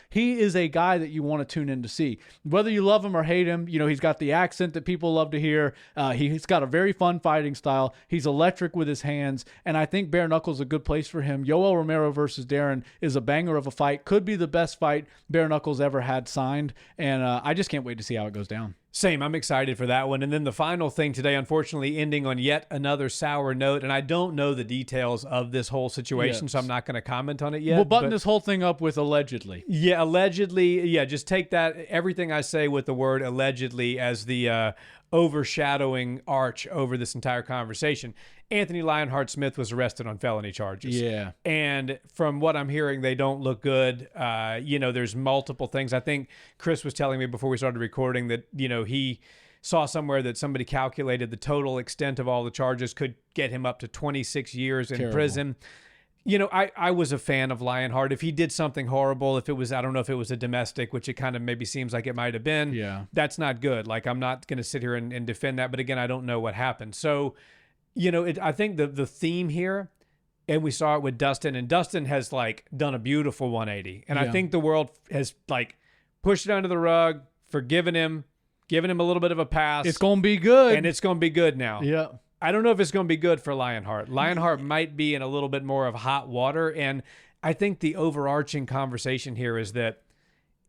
[SPEAKER 2] he is a guy that you want to tune in to see. Whether you love him or hate him, he's got the accent that people love to hear. He's got a very fun fighting style. He's electric with his hands, and I think bare knuckle is a good place for him. Yoel Romero versus Darren is a banger of a fight. Could be the best fight bare knuckle's ever had signed, and I just can't wait to see how it goes down.
[SPEAKER 1] Same. I'm excited for that one. And then the final thing today, unfortunately, ending on yet another sour note. And I don't know the details of this whole situation, so I'm not going to comment on it yet.
[SPEAKER 2] We'll button this whole thing up with allegedly.
[SPEAKER 1] Yeah, allegedly. Yeah, just take that, everything I say with the word allegedly as the overshadowing arch over this entire conversation. Anthony Lionheart Smith was arrested on felony charges.
[SPEAKER 2] Yeah.
[SPEAKER 1] And from what I'm hearing, they don't look good. There's multiple things. I think Chris was telling me before we started recording that, he saw somewhere that somebody calculated the total extent of all the charges could get him up to 26 years in prison. I was a fan of Lionheart. If he did something horrible, I don't know if it was a domestic, which it kind of maybe seems like it might have been. That's not good. Like, I'm not going to sit here and defend that. But again, I don't know what happened. So, I think the theme here, and we saw it with Dustin, and Dustin has done a beautiful 180. And I think the world has pushed it under the rug, forgiven him, given him a little bit of a pass.
[SPEAKER 2] It's going to be good.
[SPEAKER 1] And it's going to be good now.
[SPEAKER 2] Yeah.
[SPEAKER 1] I don't know if it's going to be good for Lionheart. Lionheart might be in a little bit more of hot water. And I think the overarching conversation here is that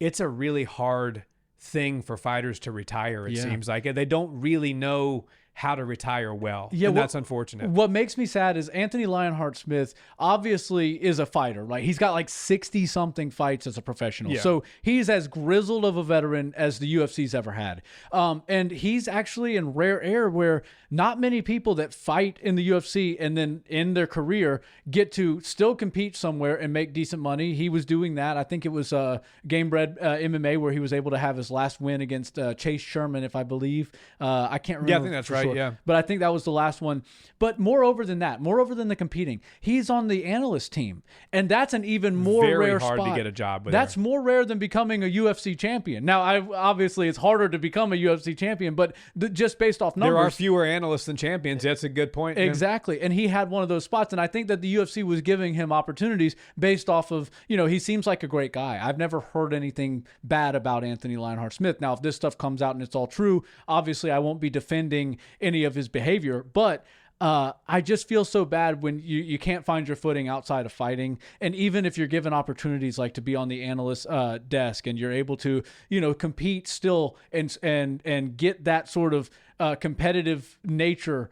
[SPEAKER 1] it's a really hard thing for fighters to retire, it seems like. They don't really know how to retire well. Yeah, and that's unfortunate.
[SPEAKER 2] What makes me sad is Anthony Lionheart Smith obviously is a fighter, right? He's got 60-something fights as a professional.
[SPEAKER 1] Yeah.
[SPEAKER 2] So he's as grizzled of a veteran as the UFC's ever had. And he's actually in rare air where not many people that fight in the UFC and then in their career get to still compete somewhere and make decent money. He was doing that. I think it was Gamebred MMA where he was able to have his last win against Chase Sherman, if I believe. I can't remember.
[SPEAKER 1] Yeah, I think that's right. Yeah.
[SPEAKER 2] But I think that was the last one. But moreover than that, moreover than the competing, he's on the analyst team. And that's an even more rare spot.
[SPEAKER 1] Very hard to get a job with.
[SPEAKER 2] That's more rare than becoming a UFC champion. Now, obviously, it's harder to become a UFC champion, but just based off numbers.
[SPEAKER 1] There are fewer analysts than champions. That's a good point.
[SPEAKER 2] Exactly. Man. And he had one of those spots. And I think that the UFC was giving him opportunities based off of, he seems like a great guy. I've never heard anything bad about Anthony Lionheart Smith. Now, if this stuff comes out and it's all true, obviously I won't be defending any of his behavior, but I just feel so bad when you can't find your footing outside of fighting. And even if you're given opportunities like to be on the analyst desk and you're able to, compete still and get that sort of competitive nature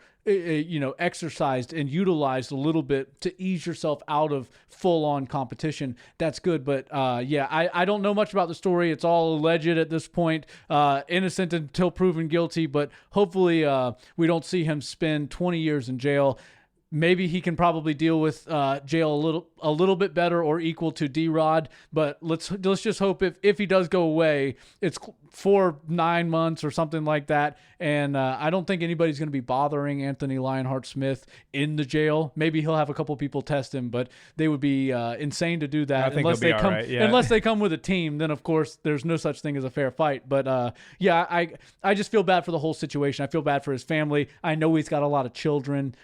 [SPEAKER 2] exercised and utilized a little bit to ease yourself out of full-on competition, that's good. But I don't know much about the story. It's all alleged at this point, innocent until proven guilty. But hopefully we don't see him spend 20 years in jail. Maybe he can probably deal with jail a little bit better or equal to D-Rod. But let's just hope if he does go away, it's for 9 months or something like that. And I don't think anybody's going to be bothering Anthony Lionheart-Smith in the jail. Maybe he'll have a couple people test him, but they would be insane to do that.
[SPEAKER 1] I think unless they come, right, yeah.
[SPEAKER 2] Unless they come with a team, then of course there's no such thing as a fair fight. But I just feel bad for the whole situation. I feel bad for his family. I know he's got a lot of children.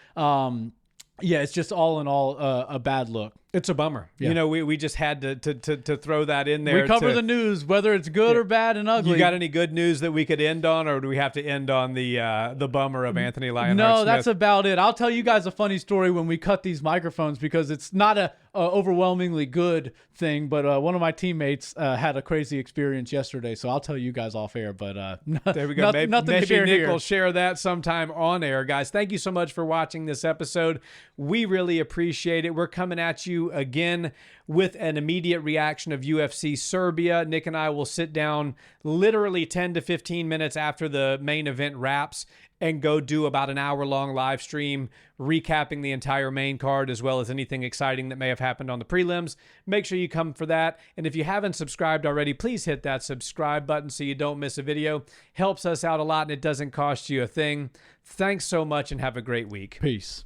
[SPEAKER 2] It's just all in all a bad look.
[SPEAKER 1] It's a bummer. Yeah. We just had to throw that in there.
[SPEAKER 2] We cover the news, whether it's good or bad and ugly.
[SPEAKER 1] You got any good news that we could end on, or do we have to end on the bummer of Anthony Lionheart-Smith?
[SPEAKER 2] No, that's about it. I'll tell you guys a funny story when we cut these microphones, because it's not a overwhelmingly good thing, but one of my teammates had a crazy experience yesterday, so I'll tell you guys off air. But
[SPEAKER 1] there we go.
[SPEAKER 2] Nothing
[SPEAKER 1] maybe
[SPEAKER 2] to share
[SPEAKER 1] Nick
[SPEAKER 2] here.
[SPEAKER 1] will share that sometime on air, guys. Thank you so much for watching this episode. We really appreciate it. We're coming at you again with an immediate reaction of UFC Serbia. Nick and I will sit down literally 10 to 15 minutes after the main event wraps and go do about an hour-long live stream recapping the entire main card, as well as anything exciting that may have happened on the prelims. Make sure you come for that. And if you haven't subscribed already, please hit that subscribe button so you don't miss a video. Helps us out a lot, and it doesn't cost you a thing. Thanks so much, and have a great week.
[SPEAKER 2] Peace.